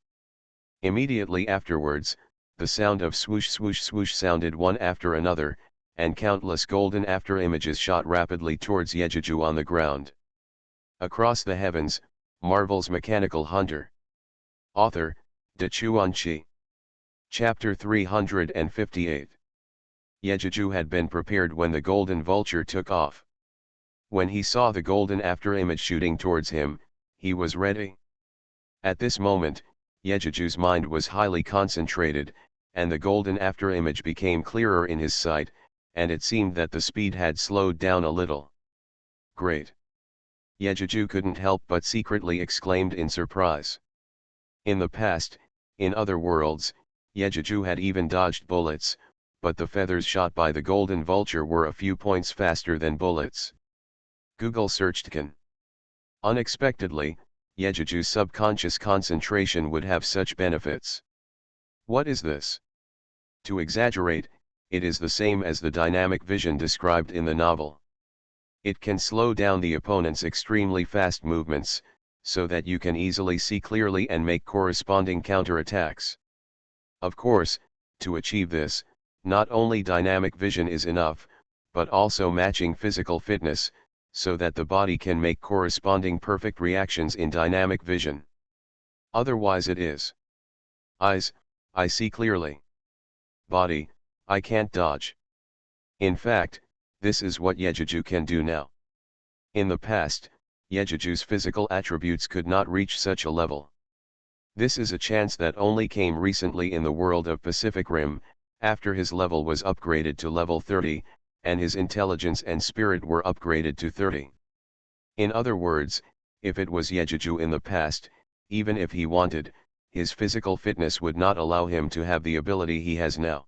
Immediately afterwards, the sound of swoosh swoosh swoosh sounded one after another, and countless golden after-images shot rapidly towards Yejuju on the ground. Across the Heavens, Marvel's Mechanical Hunter. Author, De Chuanqi. Chapter 358. Yejuju had been prepared when the golden vulture took off. When he saw the golden after-image shooting towards him, he was ready. At this moment, Yejuju's mind was highly concentrated, and the golden after-image became clearer in his sight, and it seemed that the speed had slowed down a little. Great! Yejuju couldn't help but secretly exclaimed in surprise. In the past, in other worlds, Yejuju had even dodged bullets, but the feathers shot by the golden vulture were a few points faster than bullets. Google searched can. Unexpectedly, Yejuju's subconscious concentration would have such benefits. What is this? To exaggerate, it is the same as the dynamic vision described in the novel. It can slow down the opponent's extremely fast movements, so that you can easily see clearly and make corresponding counterattacks. Of course, to achieve this, not only dynamic vision is enough, but also matching physical fitness, so that the body can make corresponding perfect reactions in dynamic vision. Otherwise it is. Eyes, I see clearly. Body, I can't dodge. In fact, this is what Yejuju can do now. In the past, Yejuju's physical attributes could not reach such a level. This is a chance that only came recently in the world of Pacific Rim, after his level was upgraded to level 30, and his intelligence and spirit were upgraded to 30. In other words, if it was Yejuju in the past, even if he wanted, his physical fitness would not allow him to have the ability he has now.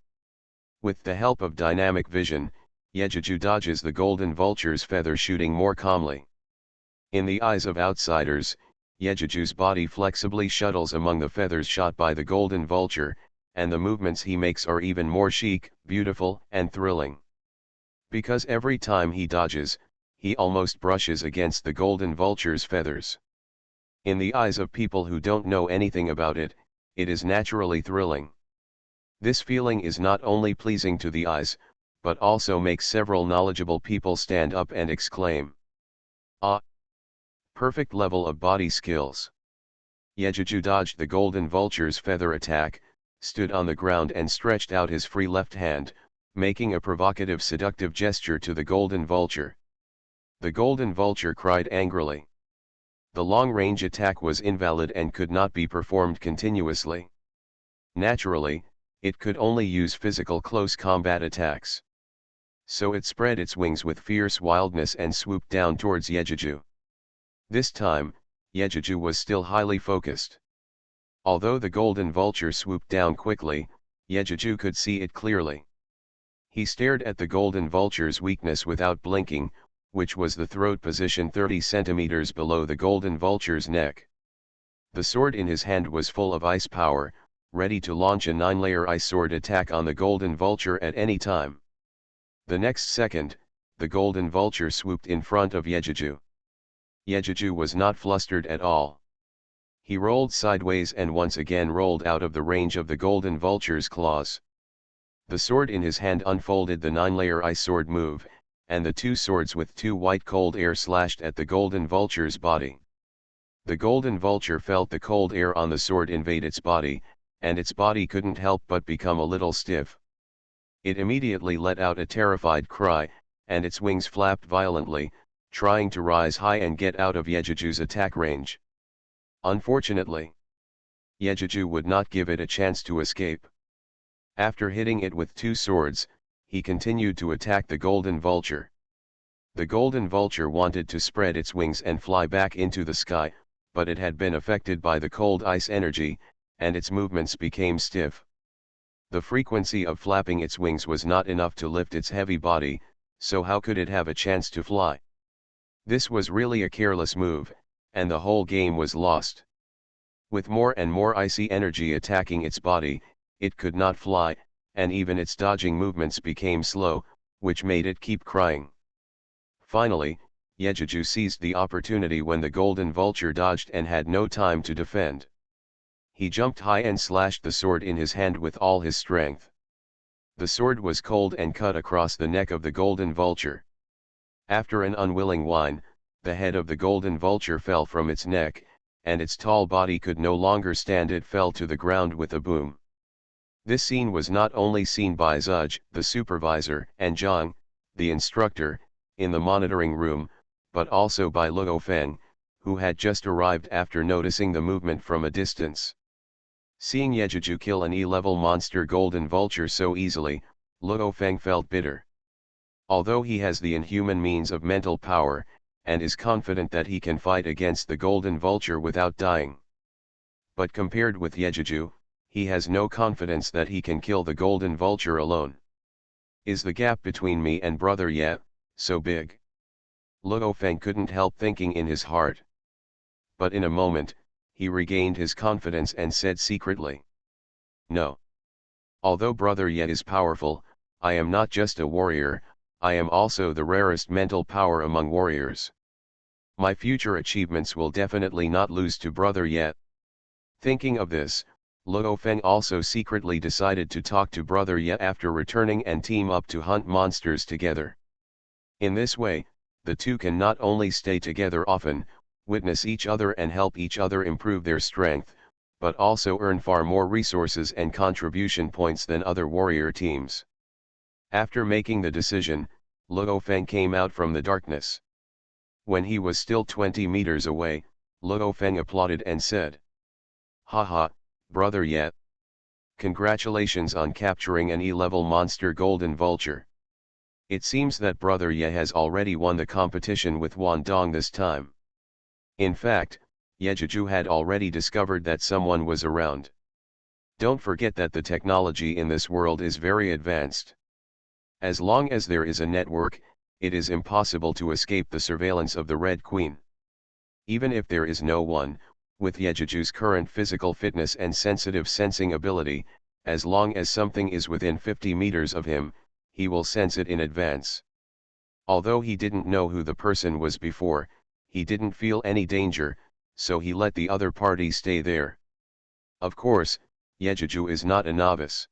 With the help of dynamic vision, Yejuju dodges the golden vulture's feather shooting more calmly. In the eyes of outsiders, Yejuju's body flexibly shuttles among the feathers shot by the golden vulture, and the movements he makes are even more chic, beautiful, and thrilling. Because every time he dodges, he almost brushes against the golden vulture's feathers. In the eyes of people who don't know anything about it, it is naturally thrilling. This feeling is not only pleasing to the eyes, but also makes several knowledgeable people stand up and exclaim, "Ah! Perfect level of body skills." Yejuju dodged the golden vulture's feather attack, stood on the ground and stretched out his free left hand, making a provocative seductive gesture to the golden vulture. The golden vulture cried angrily. The long-range attack was invalid and could not be performed continuously. Naturally, it could only use physical close combat attacks. So it spread its wings with fierce wildness and swooped down towards Yejuju. This time, Yejuju was still highly focused. Although the golden vulture swooped down quickly, Yejuju could see it clearly. He stared at the golden vulture's weakness without blinking, which was the throat position 30 centimeters below the golden vulture's neck. The sword in his hand was full of ice power, ready to launch a 9-layer ice sword attack on the golden vulture at any time. The next second, the golden vulture swooped in front of Yejuju. Yejuju was not flustered at all. He rolled sideways and once again rolled out of the range of the golden vulture's claws. The sword in his hand unfolded the 9-layer ice sword move, and the two swords with two white cold air slashed at the golden vulture's body. The golden vulture felt the cold air on the sword invade its body, and its body couldn't help but become a little stiff. It immediately let out a terrified cry, and its wings flapped violently, trying to rise high and get out of Yejuju's attack range. Unfortunately, Yejuju would not give it a chance to escape. After hitting it with two swords, he continued to attack the golden vulture. The golden vulture wanted to spread its wings and fly back into the sky, but it had been affected by the cold ice energy, and its movements became stiff. The frequency of flapping its wings was not enough to lift its heavy body, so how could it have a chance to fly? This was really a careless move, and the whole game was lost. With more and more icy energy attacking its body, it could not fly, and even its dodging movements became slow, which made it keep crying. Finally, Yejuju seized the opportunity when the golden vulture dodged and had no time to defend. He jumped high and slashed the sword in his hand with all his strength. The sword was cold and cut across the neck of the golden vulture. After an unwilling whine, the head of the golden vulture fell from its neck, and its tall body could no longer stand. It fell to the ground with a boom. This scene was not only seen by Zudge, the supervisor, and Zhang, the instructor, in the monitoring room, but also by Luo Feng, who had just arrived after noticing the movement from a distance. Seeing Yejuju kill an E-level monster golden vulture so easily, Luo Feng felt bitter. Although he has the inhuman means of mental power, and is confident that he can fight against the golden vulture without dying. But compared with Yejuju, he has no confidence that he can kill the golden vulture alone. Is the gap between me and brother Ye so big? Luo Feng couldn't help thinking in his heart. But in a moment, he regained his confidence and said secretly, "No. Although brother Ye is powerful, I am not just a warrior, I am also the rarest mental power among warriors. My future achievements will definitely not lose to brother Ye." Thinking of this, Luo Feng also secretly decided to talk to brother Ye after returning and team up to hunt monsters together. In this way, the two can not only stay together often, witness each other and help each other improve their strength, but also earn far more resources and contribution points than other warrior teams. After making the decision, Luo Feng came out from the darkness. When he was still 20 meters away, Luo Feng applauded and said, "Haha, brother Ye. Congratulations on capturing an E-level monster golden vulture. It seems that brother Ye has already won the competition with Wan Dong this time." In fact, Yejuju had already discovered that someone was around. Don't forget that the technology in this world is very advanced. As long as there is a network, it is impossible to escape the surveillance of the Red Queen. Even if there is no one, with Yejuju's current physical fitness and sensitive sensing ability, as long as something is within 50 meters of him, he will sense it in advance. Although he didn't know who the person was before, he didn't feel any danger, so he let the other party stay there. Of course, Yejuju is not a novice.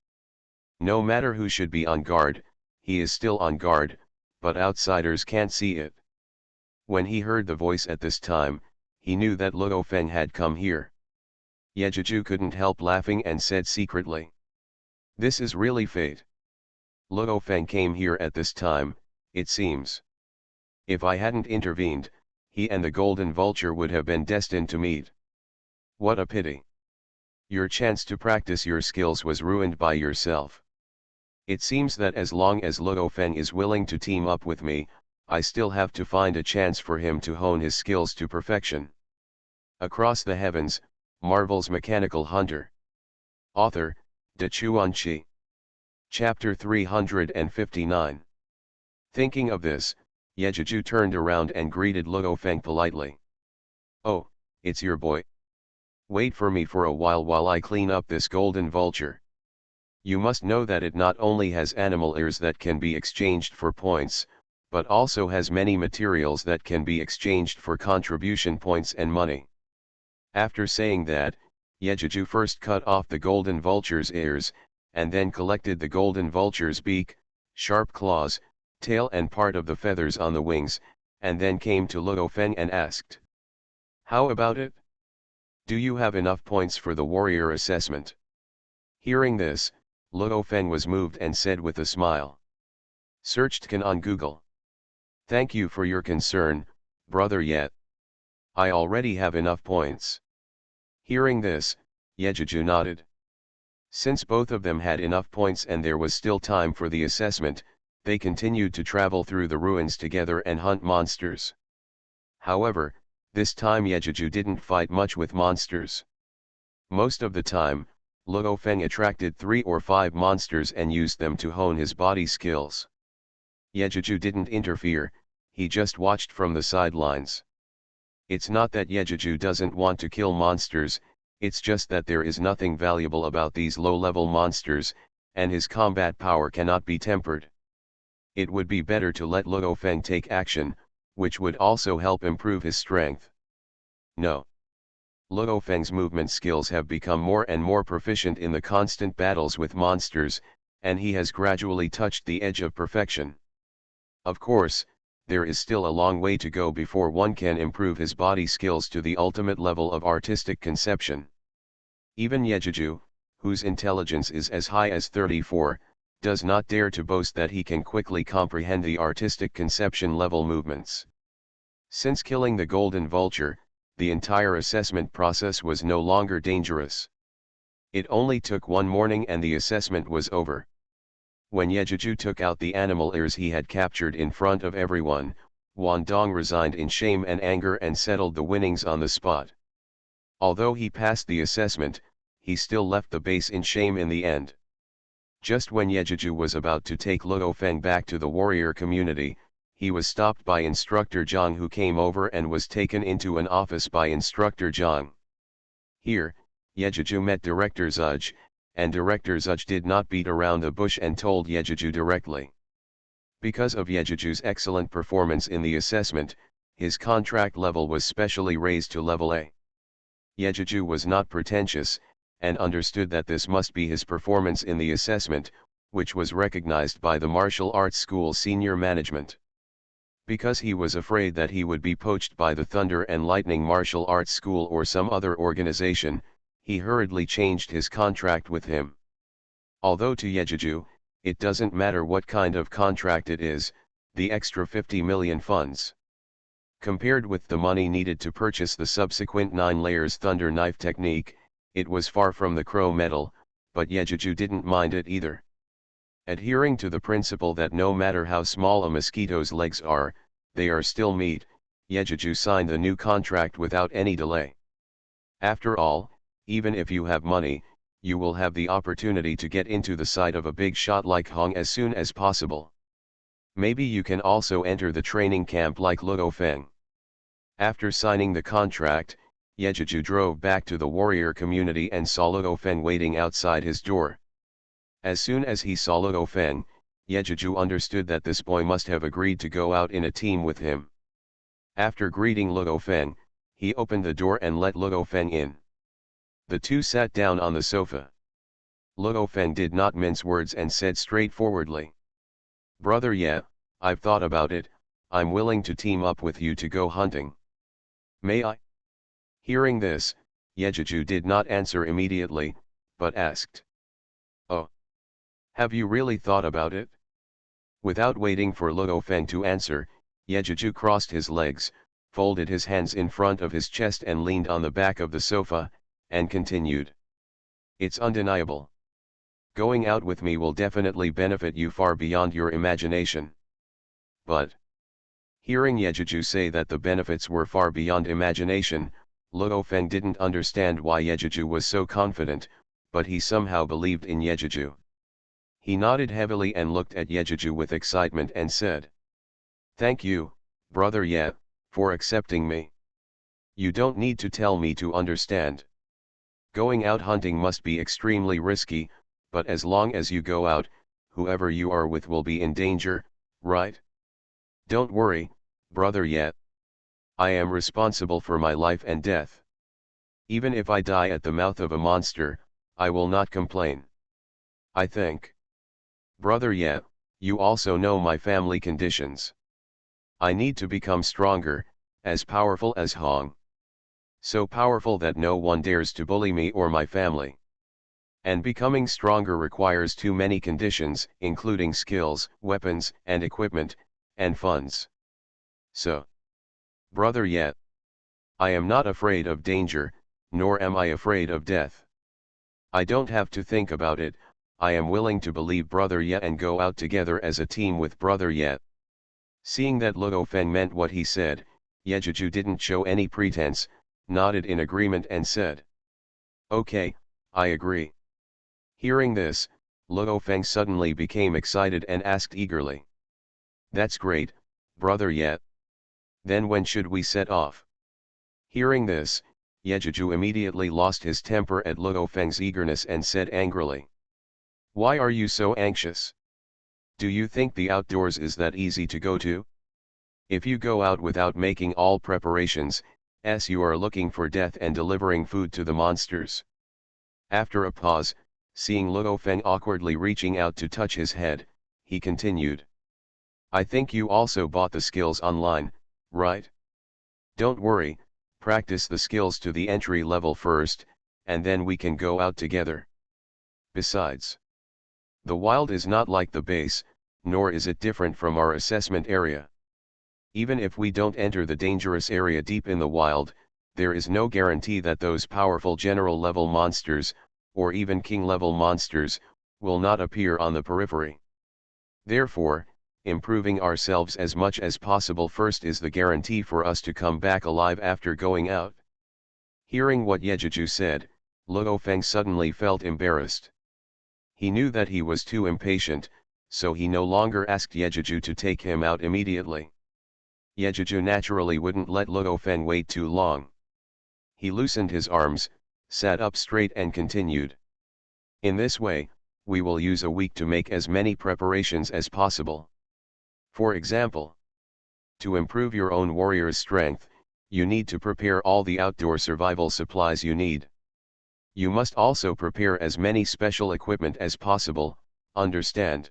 No matter who should be on guard, he is still on guard, but outsiders can't see it. When he heard the voice at this time, he knew that Luo Feng had come here. Yejuju couldn't help laughing and said secretly, "This is really fate. Luo Feng came here at this time, it seems. If I hadn't intervened, he and the golden vulture would have been destined to meet. What a pity. Your chance to practice your skills was ruined by yourself. It seems that as long as Luo Feng is willing to team up with me, I still have to find a chance for him to hone his skills to perfection." Across the Heavens, Marvel's Mechanical Hunter. Author, De Chuanqi. Chapter 359. Thinking of this, Yejuju turned around and greeted Luo Feng politely. "Oh, it's your boy. Wait for me for a while I clean up this golden vulture. You must know that it not only has animal ears that can be exchanged for points, but also has many materials that can be exchanged for contribution points and money." After saying that, Yejuju first cut off the golden vulture's ears, and then collected the golden vulture's beak, sharp claws, tail and part of the feathers on the wings, and then came to Luo Feng and asked, "How about it? Do you have enough points for the warrior assessment?" Hearing this, Luo Feng was moved and said with a smile, "Searched can on Google. Thank you for your concern, brother Ye. I already have enough points." Hearing this, Yejuju nodded. Since both of them had enough points and there was still time for the assessment, they continued to travel through the ruins together and hunt monsters. However, this time Yejuju didn't fight much with monsters. Most of the time, Luo Feng attracted 3 or 5 monsters and used them to hone his body skills. Yejuju didn't interfere, he just watched from the sidelines. It's not that Yejuju doesn't want to kill monsters, it's just that there is nothing valuable about these low-level monsters, and his combat power cannot be tempered. It would be better to let Luo Feng take action, which would also help improve his strength. No. Luo Feng's movement skills have become more and more proficient in the constant battles with monsters, and he has gradually touched the edge of perfection. Of course, there is still a long way to go before one can improve his body skills to the ultimate level of artistic conception. Even Yejuju, whose intelligence is as high as 34, does not dare to boast that he can quickly comprehend the artistic conception level movements. Since killing the golden vulture, the entire assessment process was no longer dangerous. It only took one morning and the assessment was over. When Yejuju took out the animal ears he had captured in front of everyone, Dong resigned in shame and anger and settled the winnings on the spot. Although he passed the assessment, he still left the base in shame in the end. Just when Yejeju was about to take Luo Feng back to the warrior community, he was stopped by Instructor Zhang, who came over and was taken into an office by Instructor Zhang. Here, Yejeju met Director Zhuzh, and Director Zhuzh did not beat around the bush and told Yejeju directly. Because of Yejeju's excellent performance in the assessment, his contract level was specially raised to level A. Yejeju was not pretentious, and understood that this must be his performance in the assessment, which was recognized by the martial arts school senior management. Because he was afraid that he would be poached by the Thunder and Lightning Martial Arts School or some other organization, he hurriedly changed his contract with him. Although to Yejeju, it doesn't matter what kind of contract it is, the extra 50 million funds. Compared with the money needed to purchase the subsequent 9 layers Thunder Knife technique, it was far from the crow metal, but Yejeju didn't mind it either. Adhering to the principle that no matter how small a mosquito's legs are, they are still meat, Yejeju signed the new contract without any delay. After all, even if you have money, you will have the opportunity to get into the sight of a big shot like Hong as soon as possible. Maybe you can also enter the training camp like Luo Feng. After signing the contract, Yejeju drove back to the warrior community and saw Luo Feng waiting outside his door. As soon as he saw Luo Feng, Yejeju understood that this boy must have agreed to go out in a team with him. After greeting Luo Feng, he opened the door and let Luo Feng in. The two sat down on the sofa. Luo Feng did not mince words and said straightforwardly, "Brother Ye, I've thought about it, I'm willing to team up with you to go hunting. May I?" Hearing this, Yejeju did not answer immediately, but asked, "Oh. Have you really thought about it?" Without waiting for Luo Feng to answer, Yejeju crossed his legs, folded his hands in front of his chest and leaned on the back of the sofa, and continued. "It's undeniable. Going out with me will definitely benefit you far beyond your imagination. But..." Hearing Yejeju say that the benefits were far beyond imagination, Luo Feng didn't understand why Yejeju was so confident, but he somehow believed in Yejeju. He nodded heavily and looked at Yejeju with excitement and said, "Thank you, Brother Ye, for accepting me. You don't need to tell me to understand. Going out hunting must be extremely risky, but as long as you go out, whoever you are with will be in danger, right? Don't worry, Brother Ye. I am responsible for my life and death. Even if I die at the mouth of a monster, I will not complain. I think. Brother Ye, you also know my family conditions. I need to become stronger, as powerful as Hong. So powerful that no one dares to bully me or my family. And becoming stronger requires too many conditions, including skills, weapons, and equipment, and funds. So, Brother Ye, I am not afraid of danger, nor am I afraid of death. I don't have to think about it, I am willing to believe Brother Ye and go out together as a team with Brother Ye." Seeing that Luo Feng meant what he said, Yejeju didn't show any pretense, nodded in agreement and said, "Okay, I agree." Hearing this, Luo Feng suddenly became excited and asked eagerly, "That's great, Brother Ye. Then when should we set off?" Hearing this, Yejeju immediately lost his temper at Luo Feng's eagerness and said angrily, "Why are you so anxious? Do you think the outdoors is that easy to go to? If you go out without making all preparations, you are looking for death and delivering food to the monsters." After a pause, seeing Luo Feng awkwardly reaching out to touch his head, he continued, "I think you also bought the skills online, right? Don't worry, practice the skills to the entry level first, and then we can go out together. Besides, the wild is not like the base, nor is it different from our assessment area. Even if we don't enter the dangerous area deep in the wild, there is no guarantee that those powerful general-level monsters, or even king-level monsters, will not appear on the periphery. Therefore, improving ourselves as much as possible first is the guarantee for us to come back alive after going out. Hearing what Yejuju said, Luo Feng suddenly felt embarrassed. He knew that he was too impatient, so he no longer asked Yejuju to take him out immediately. Yejuju naturally wouldn't let Luo Feng wait too long. He loosened his arms, sat up straight and continued. In this way, we will use a week to make as many preparations as possible. For example, to improve your own warrior's strength, you need to prepare all the outdoor survival supplies you need. You must also prepare as many special equipment as possible, understand?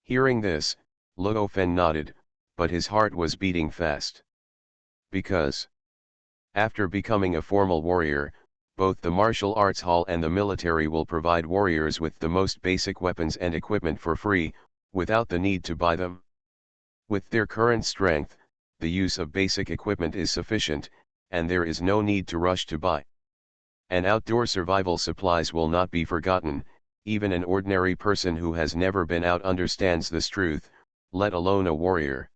Hearing this, Luo Feng nodded, but his heart was beating fast. Because, after becoming a formal warrior, both the martial arts hall and the military will provide warriors with the most basic weapons and equipment for free, without the need to buy them. With their current strength, the use of basic equipment is sufficient, and there is no need to rush to buy. And outdoor survival supplies will not be forgotten. Even an ordinary person who has never been out understands this truth, let alone a warrior.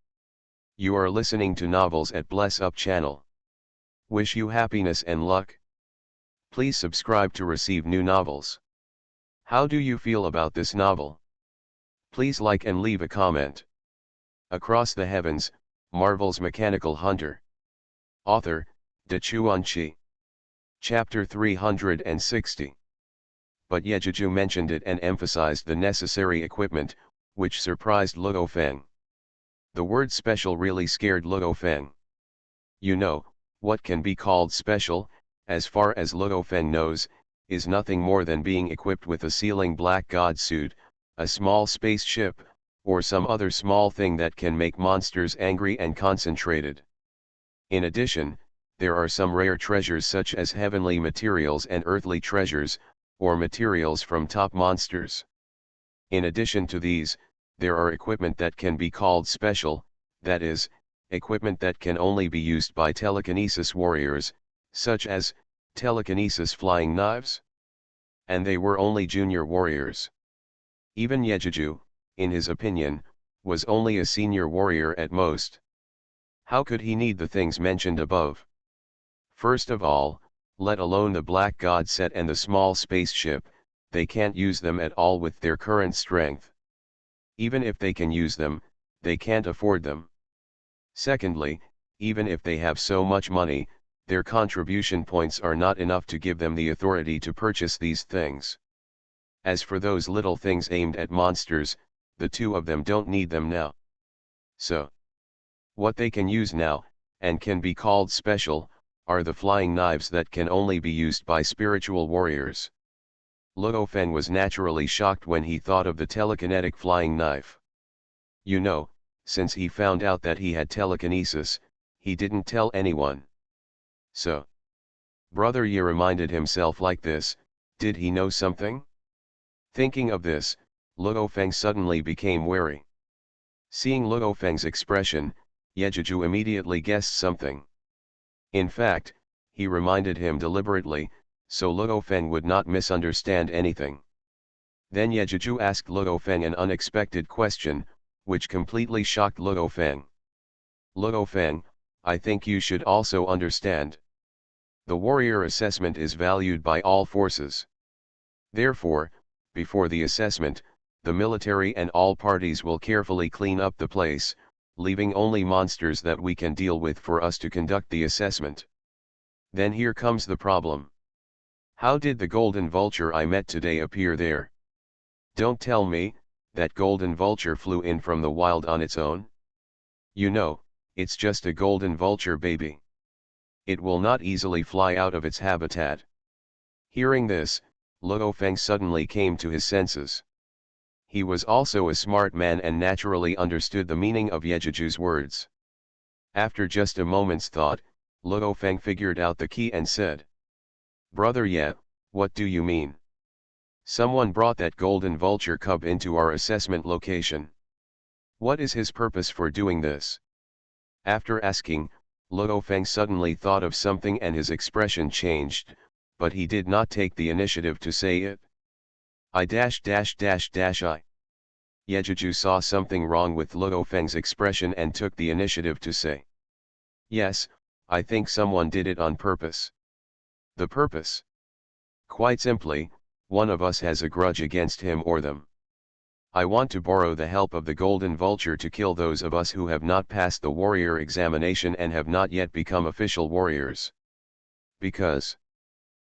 You are listening to Novels at Bless Up channel. Wish you happiness and luck. Please subscribe to receive new novels. How do you feel about this novel? Please like and leave a comment. Across the Heavens, Marvel's Mechanical Hunter. Author, De Chuanqi. Chapter 360. But Yejuju mentioned it and emphasized the necessary equipment, which surprised Luo Feng. The word special really scared Luo Feng. You know, what can be called special, as far as Luo Feng knows, is nothing more than being equipped with a sealing black god suit, a small spaceship, or some other small thing that can make monsters angry and concentrated. In addition, there are some rare treasures such as heavenly materials and earthly treasures, or materials from top monsters. In addition to these, there are equipment that can be called special, that is, equipment that can only be used by telekinesis warriors, such as telekinesis flying knives. And they were only junior warriors. Even Yejuju, in his opinion, was only a senior warrior at most. How could he need the things mentioned above? First of all, let alone the black god set and the small spaceship, they can't use them at all with their current strength. Even if they can use them, they can't afford them. Secondly, even if they have so much money, their contribution points are not enough to give them the authority to purchase these things. As for those little things aimed at monsters, the two of them don't need them now. So, what they can use now, and can be called special, are the flying knives that can only be used by spiritual warriors. Luo Feng was naturally shocked when he thought of the telekinetic flying knife. You know, since he found out that he had telekinesis, he didn't tell anyone. So, Brother Ye reminded himself like this, did he know something? Thinking of this, Luo Feng suddenly became wary. Seeing Luo Feng's expression, Yejuju immediately guessed something. In fact, he reminded him deliberately, so Luo Feng would not misunderstand anything. Then Yejuju asked Luo Feng an unexpected question, which completely shocked Luo Feng. Luo Feng, I think you should also understand. The warrior assessment is valued by all forces. Therefore, before the assessment, the military and all parties will carefully clean up the place, leaving only monsters that we can deal with for us to conduct the assessment. Then here comes the problem. How did the golden vulture I met today appear there? Don't tell me, that golden vulture flew in from the wild on its own? You know, it's just a golden vulture baby. It will not easily fly out of its habitat. Hearing this, Luo Feng suddenly came to his senses. He was also a smart man and naturally understood the meaning of Yejuju's words. After just a moment's thought, Luo Feng figured out the key and said, Brother Ye, what do you mean? Someone brought that golden vulture cub into our assessment location. What is his purpose for doing this? After asking, Luo Feng suddenly thought of something and his expression changed, but he did not take the initiative to say it. I. Yejuju saw something wrong with Luo Feng's expression and took the initiative to say. Yes, I think someone did it on purpose. The purpose? Quite simply, one of us has a grudge against him or them. I want to borrow the help of the Golden Vulture to kill those of us who have not passed the warrior examination and have not yet become official warriors. Because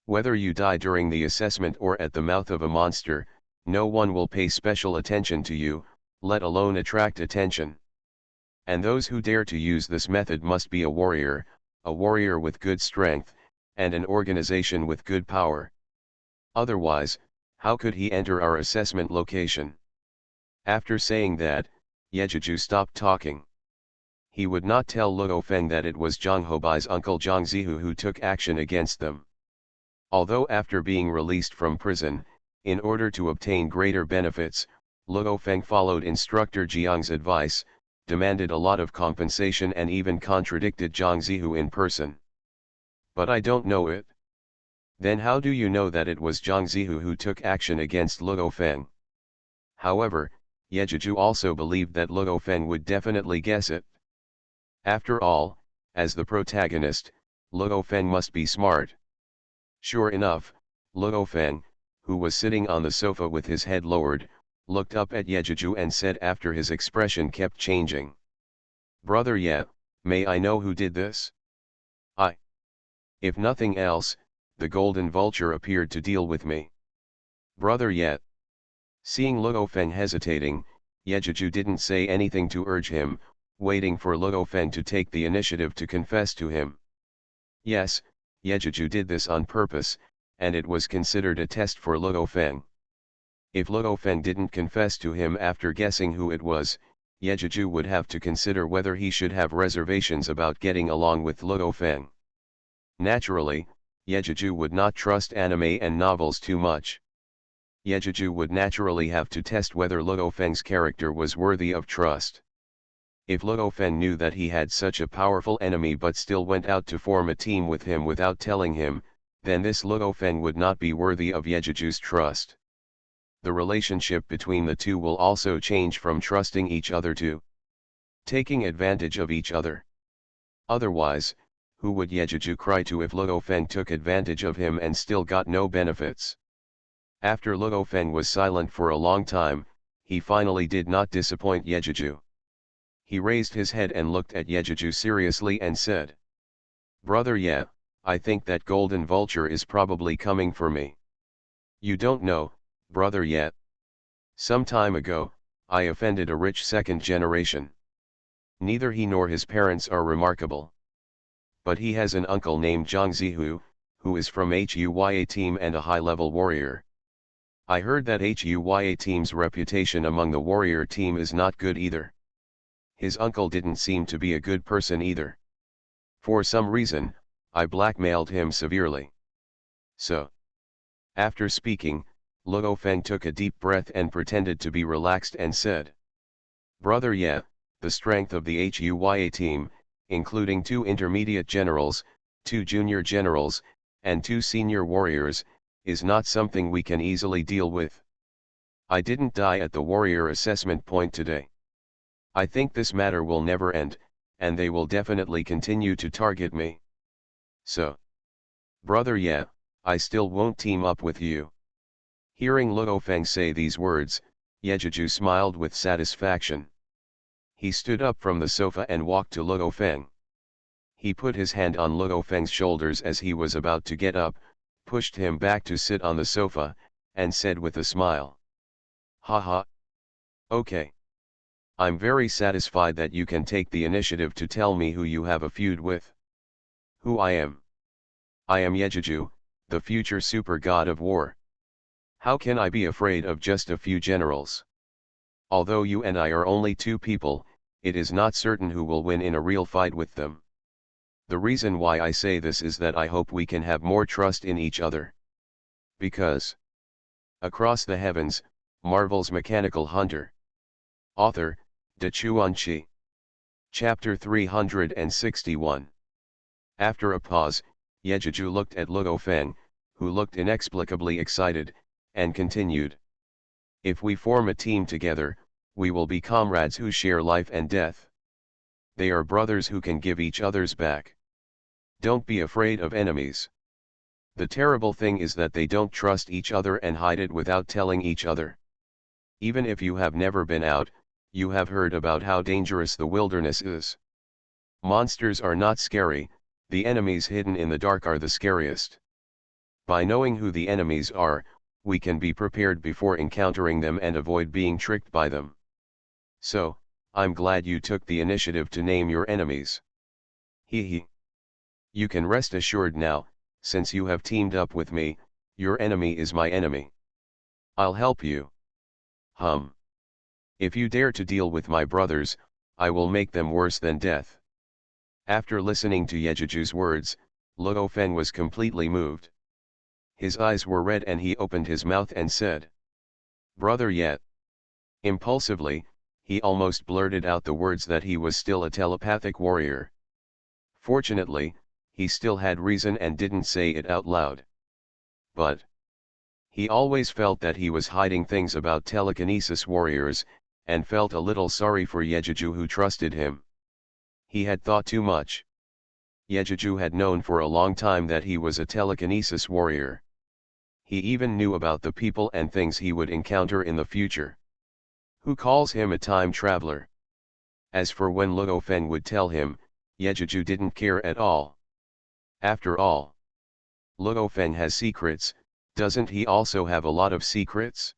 whether you die during the assessment or at the mouth of a monster, no one will pay special attention to you, let alone attract attention. And those who dare to use this method must be a warrior with good strength, and an organization with good power. Otherwise, how could he enter our assessment location? After saying that, Yejuju stopped talking. He would not tell Luo Feng that it was Zhang Hobai's uncle Zhang Zihu who took action against them. Although after being released from prison, in order to obtain greater benefits, Luo Feng followed instructor Jiang's advice, demanded a lot of compensation and even contradicted Zhang Zihu in person. But I don't know it. Then how do you know that it was Zhang Zihu who took action against Luo Feng? However, Yejuju also believed that Luo Feng would definitely guess it. After all, as the protagonist, Luo Feng must be smart. Sure enough, Luo Feng, who was sitting on the sofa with his head lowered, looked up at Yejuju and said after his expression kept changing. Brother Ye, may I know who did this? I. If nothing else, the Golden Vulture appeared to deal with me. Brother Ye. Seeing Luo Feng hesitating, Yejuju didn't say anything to urge him, waiting for Luo Feng to take the initiative to confess to him. Yes, Yejuju did this on purpose, and it was considered a test for Luo Feng. If Luo Feng didn't confess to him after guessing who it was, Yejuju would have to consider whether he should have reservations about getting along with Luo Feng. Naturally, Yejuju would not trust anime and novels too much. Yejuju would naturally have to test whether Luo Feng's character was worthy of trust. If Luo Feng knew that he had such a powerful enemy but still went out to form a team with him without telling him, then this Luo Feng would not be worthy of Yejuju's trust. The relationship between the two will also change from trusting each other to taking advantage of each other. Otherwise, who would Yejuju cry to if Luo Feng took advantage of him and still got no benefits? After Luo Feng was silent for a long time, he finally did not disappoint Yejuju. He raised his head and looked at Yejuju seriously and said, Brother Ye, I think that Golden Vulture is probably coming for me. You don't know, Brother Ye. Some time ago, I offended a rich second generation. Neither he nor his parents are remarkable. But he has an uncle named Zhang Zihu, who is from HUYA team and a high-level warrior. I heard that HUYA team's reputation among the warrior team is not good either. His uncle didn't seem to be a good person either. For some reason, I blackmailed him severely. So, after speaking, Luo Feng took a deep breath and pretended to be relaxed and said, Brother Ye, the strength of the HUYA team, including 2 intermediate generals, 2 junior generals, and 2 senior warriors, is not something we can easily deal with. I didn't die at the warrior assessment point today. I think this matter will never end, and they will definitely continue to target me. So, Brother Ye, I still won't team up with you. Hearing Luo Feng say these words, Yejuju smiled with satisfaction. He stood up from the sofa and walked to Luo Feng. He put his hand on Luo Feng's shoulders as he was about to get up, pushed him back to sit on the sofa, and said with a smile, Haha. Okay. I'm very satisfied that you can take the initiative to tell me who you have a feud with. Who I am? I am Yejuju, the future super god of war. How can I be afraid of just a few generals? Although you and I are only 2 people, it is not certain who will win in a real fight with them. The reason why I say this is that I hope we can have more trust in each other. Because across the heavens, Marvel's Mechanical Hunter. Author, Chuanqi. Chapter 361. After a pause, Yejuju looked at Luo Feng, who looked inexplicably excited, and continued. If we form a team together, we will be comrades who share life and death. They are brothers who can give each other's back. Don't be afraid of enemies. The terrible thing is that they don't trust each other and hide it without telling each other. Even if you have never been out, you have heard about how dangerous the wilderness is. Monsters are not scary, the enemies hidden in the dark are the scariest. By knowing who the enemies are, we can be prepared before encountering them and avoid being tricked by them. So, I'm glad you took the initiative to name your enemies. Hee hee. You can rest assured now, since you have teamed up with me, your enemy is my enemy. I'll help you. If you dare to deal with my brothers, I will make them worse than death. After listening to Yejuju's words, Luo Feng was completely moved. His eyes were red and he opened his mouth and said, "Brother yet." Impulsively, he almost blurted out the words that he was still a telepathic warrior. Fortunately, he still had reason and didn't say it out loud. But he always felt that he was hiding things about telekinesis warriors, and felt a little sorry for Yejuju who trusted him. He had thought too much. Yejuju had known for a long time that he was a telekinesis warrior. He even knew about the people and things he would encounter in the future. Who calls him a time traveler? As for when Luo Feng would tell him, Yejuju didn't care at all. After all, Luo Feng has secrets, doesn't he also have a lot of secrets?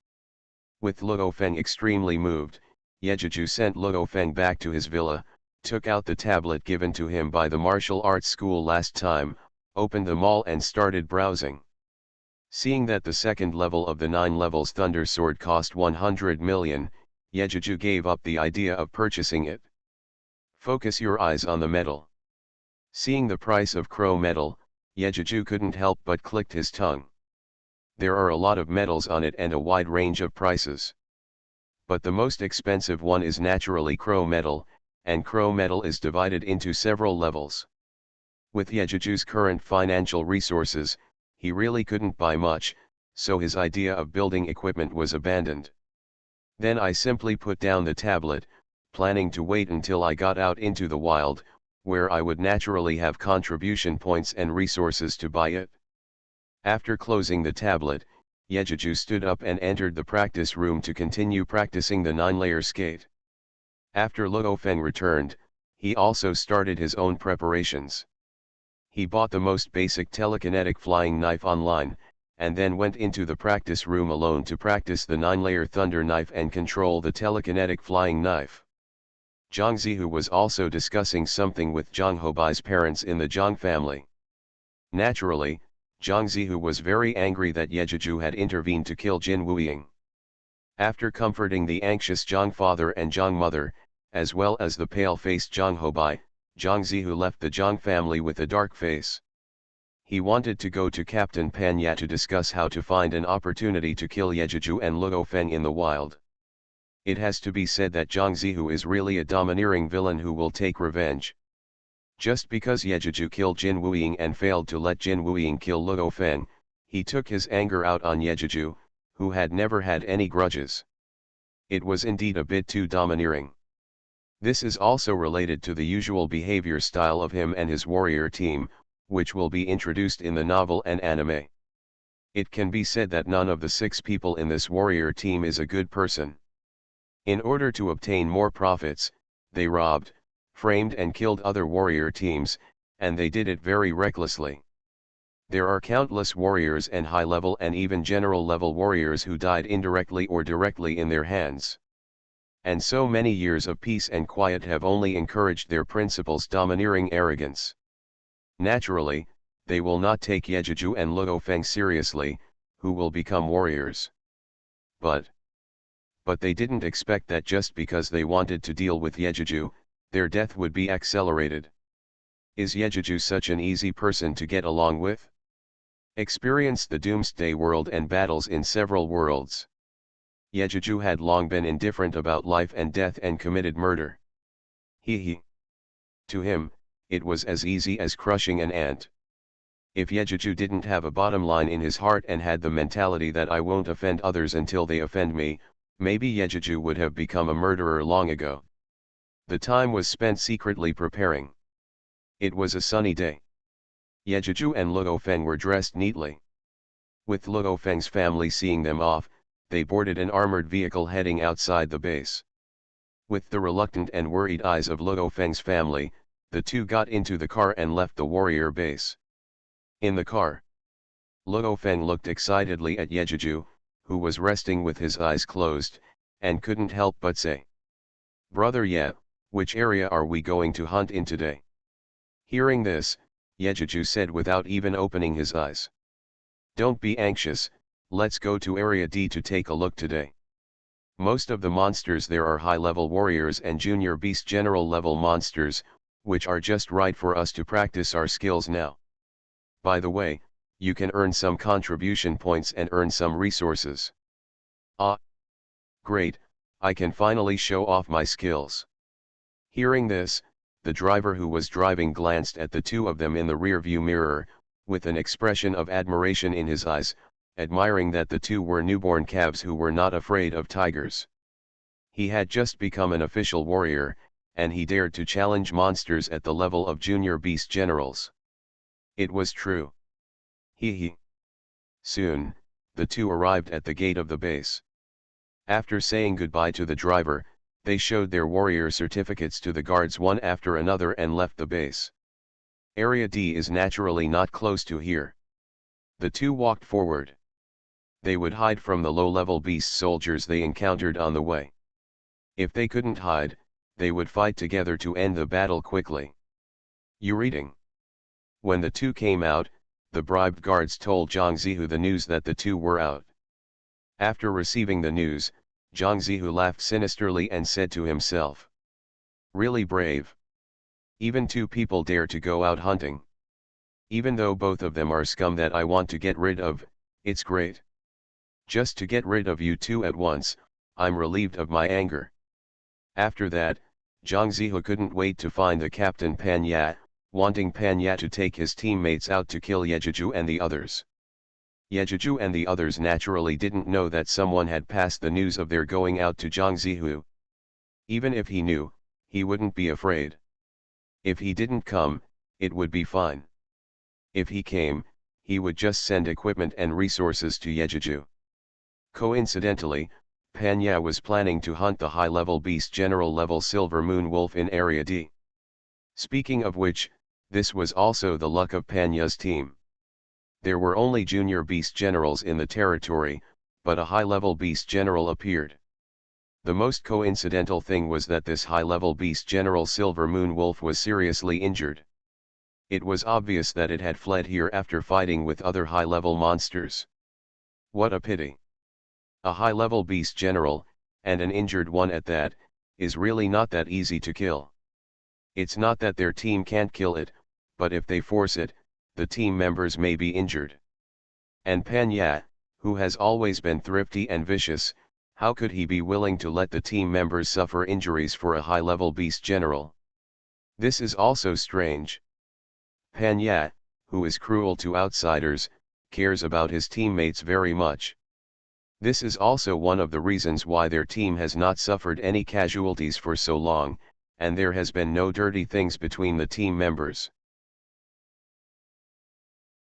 With Luo Feng extremely moved, Yejuju sent Luo Feng back to his villa, took out the tablet given to him by the martial arts school last time, opened the mall and started browsing. Seeing that the second level of the 9 levels Thunder Sword cost 100 million, Yejuju gave up the idea of purchasing it. Focus your eyes on the metal. Seeing the price of crow metal, Yejuju couldn't help but clicked his tongue. There are a lot of metals on it and a wide range of prices. But the most expensive one is naturally crow metal, and crow metal is divided into several levels. With Yejuju's current financial resources, he really couldn't buy much, so his idea of building equipment was abandoned. Then I simply put down the tablet, planning to wait until I got out into the wild, where I would naturally have contribution points and resources to buy it. After closing the tablet, Yejuju stood up and entered the practice room to continue practicing the 9-layer skate. After Luo Feng returned, he also started his own preparations. He bought the most basic telekinetic flying knife online, and then went into the practice room alone to practice the 9-layer thunder knife and control the telekinetic flying knife. Zhang Zihu was also discussing something with Zhang Hobai's parents in the Zhang family. Naturally, Zhang Zihu was very angry that Yejuju had intervened to kill Jin Wuying. After comforting the anxious Zhang father and Zhang mother, as well as the pale-faced Zhang Hobai, Zhang Zihu left the Zhang family with a dark face. He wanted to go to Captain Panya to discuss how to find an opportunity to kill Yejuju and Luo Feng in the wild. It has to be said that Zhang Zihu is really a domineering villain who will take revenge. Just because Yejuju killed Jin Wuying and failed to let Jin Wuying kill Luo Feng, he took his anger out on Yejuju, who had never had any grudges. It was indeed a bit too domineering. This is also related to the usual behavior style of him and his warrior team, which will be introduced in the novel and anime. It can be said that none of the 6 people in this warrior team is a good person. In order to obtain more profits, they robbed, framed and killed other warrior teams, and they did it very recklessly. There are countless warriors and high-level and even general-level warriors who died indirectly or directly in their hands. And so many years of peace and quiet have only encouraged their principles' domineering arrogance. Naturally, they will not take Yejuju and Luo Feng seriously, who will become warriors. But they didn't expect that just because they wanted to deal with Yejuju, their death would be accelerated. Is Yejuju such an easy person to get along with? Experienced the Doomsday World and battles in several worlds. Yejuju had long been indifferent about life and death and committed murder. To him, it was as easy as crushing an ant. If Yejuju didn't have a bottom line in his heart and had the mentality that I won't offend others until they offend me, Maybe Yejeju would have become a murderer long ago. The time was spent secretly preparing. It was a sunny day. Yejeju and Luo Feng were dressed neatly. With Luo Feng's family seeing them off, they boarded an armored vehicle heading outside the base. With the reluctant and worried eyes of Luo Feng's family, the two got into the car and left the warrior base. In the car, Luo Feng looked excitedly at Yejeju, who was resting with his eyes closed, and couldn't help but say, "Brother Ye, which area are we going to hunt in today?" Hearing this, Yejeju said without even opening his eyes, "Don't be anxious, let's go to Area D to take a look today. Most of the monsters there are high-level warriors and junior beast general level monsters, which are just right for us to practice our skills now. By the way, you can earn some contribution points and earn some resources." "Ah! Great, I can finally show off my skills." Hearing this, the driver who was driving glanced at the two of them in the rearview mirror, with an expression of admiration in his eyes, admiring that the two were newborn calves who were not afraid of tigers. He had just become an official warrior, and he dared to challenge monsters at the level of junior beast generals. It was true. He. Soon, the two arrived at the gate of the base. After saying goodbye to the driver, they showed their warrior certificates to the guards one after another and left the base. Area D is naturally not close to here. The two walked forward. They would hide from the low-level beast soldiers they encountered on the way. If they couldn't hide, they would fight together to end the battle quickly. You reading? When the two came out, the bribed guards told Zhang Zihu the news that the two were out. After receiving the news, Zhang Zihu laughed sinisterly and said to himself, "Really brave. Even two people dare to go out hunting. Even though both of them are scum that I want to get rid of, it's great. Just to get rid of you two at once, I'm relieved of my anger." After that, Zhang Zihu couldn't wait to find the captain Pan Ya, wanting Pan Ya to take his teammates out to kill Yejeju and the others. Yejeju and the others naturally didn't know that someone had passed the news of their going out to Zhang Zihu. Even if he knew, he wouldn't be afraid. If he didn't come, it would be fine. If he came, he would just send equipment and resources to Yejeju. Coincidentally, Pan Ya was planning to hunt the high-level beast general level Silver Moon Wolf in Area D. Speaking of which, this was also the luck of Pan Ya's team. There were only junior beast generals in the territory, but a high-level beast general appeared. The most coincidental thing was that this high-level beast general Silver Moon Wolf was seriously injured. It was obvious that it had fled here after fighting with other high-level monsters. What a pity. A high-level beast general, and an injured one at that, is really not that easy to kill. It's not that their team can't kill it, but if they force it, the team members may be injured. And Pan Ya, who has always been thrifty and vicious, how could he be willing to let the team members suffer injuries for a high-level beast general? This is also strange. Pan Ya, who is cruel to outsiders, cares about his teammates very much. This is also one of the reasons why their team has not suffered any casualties for so long, and there has been no dirty things between the team members.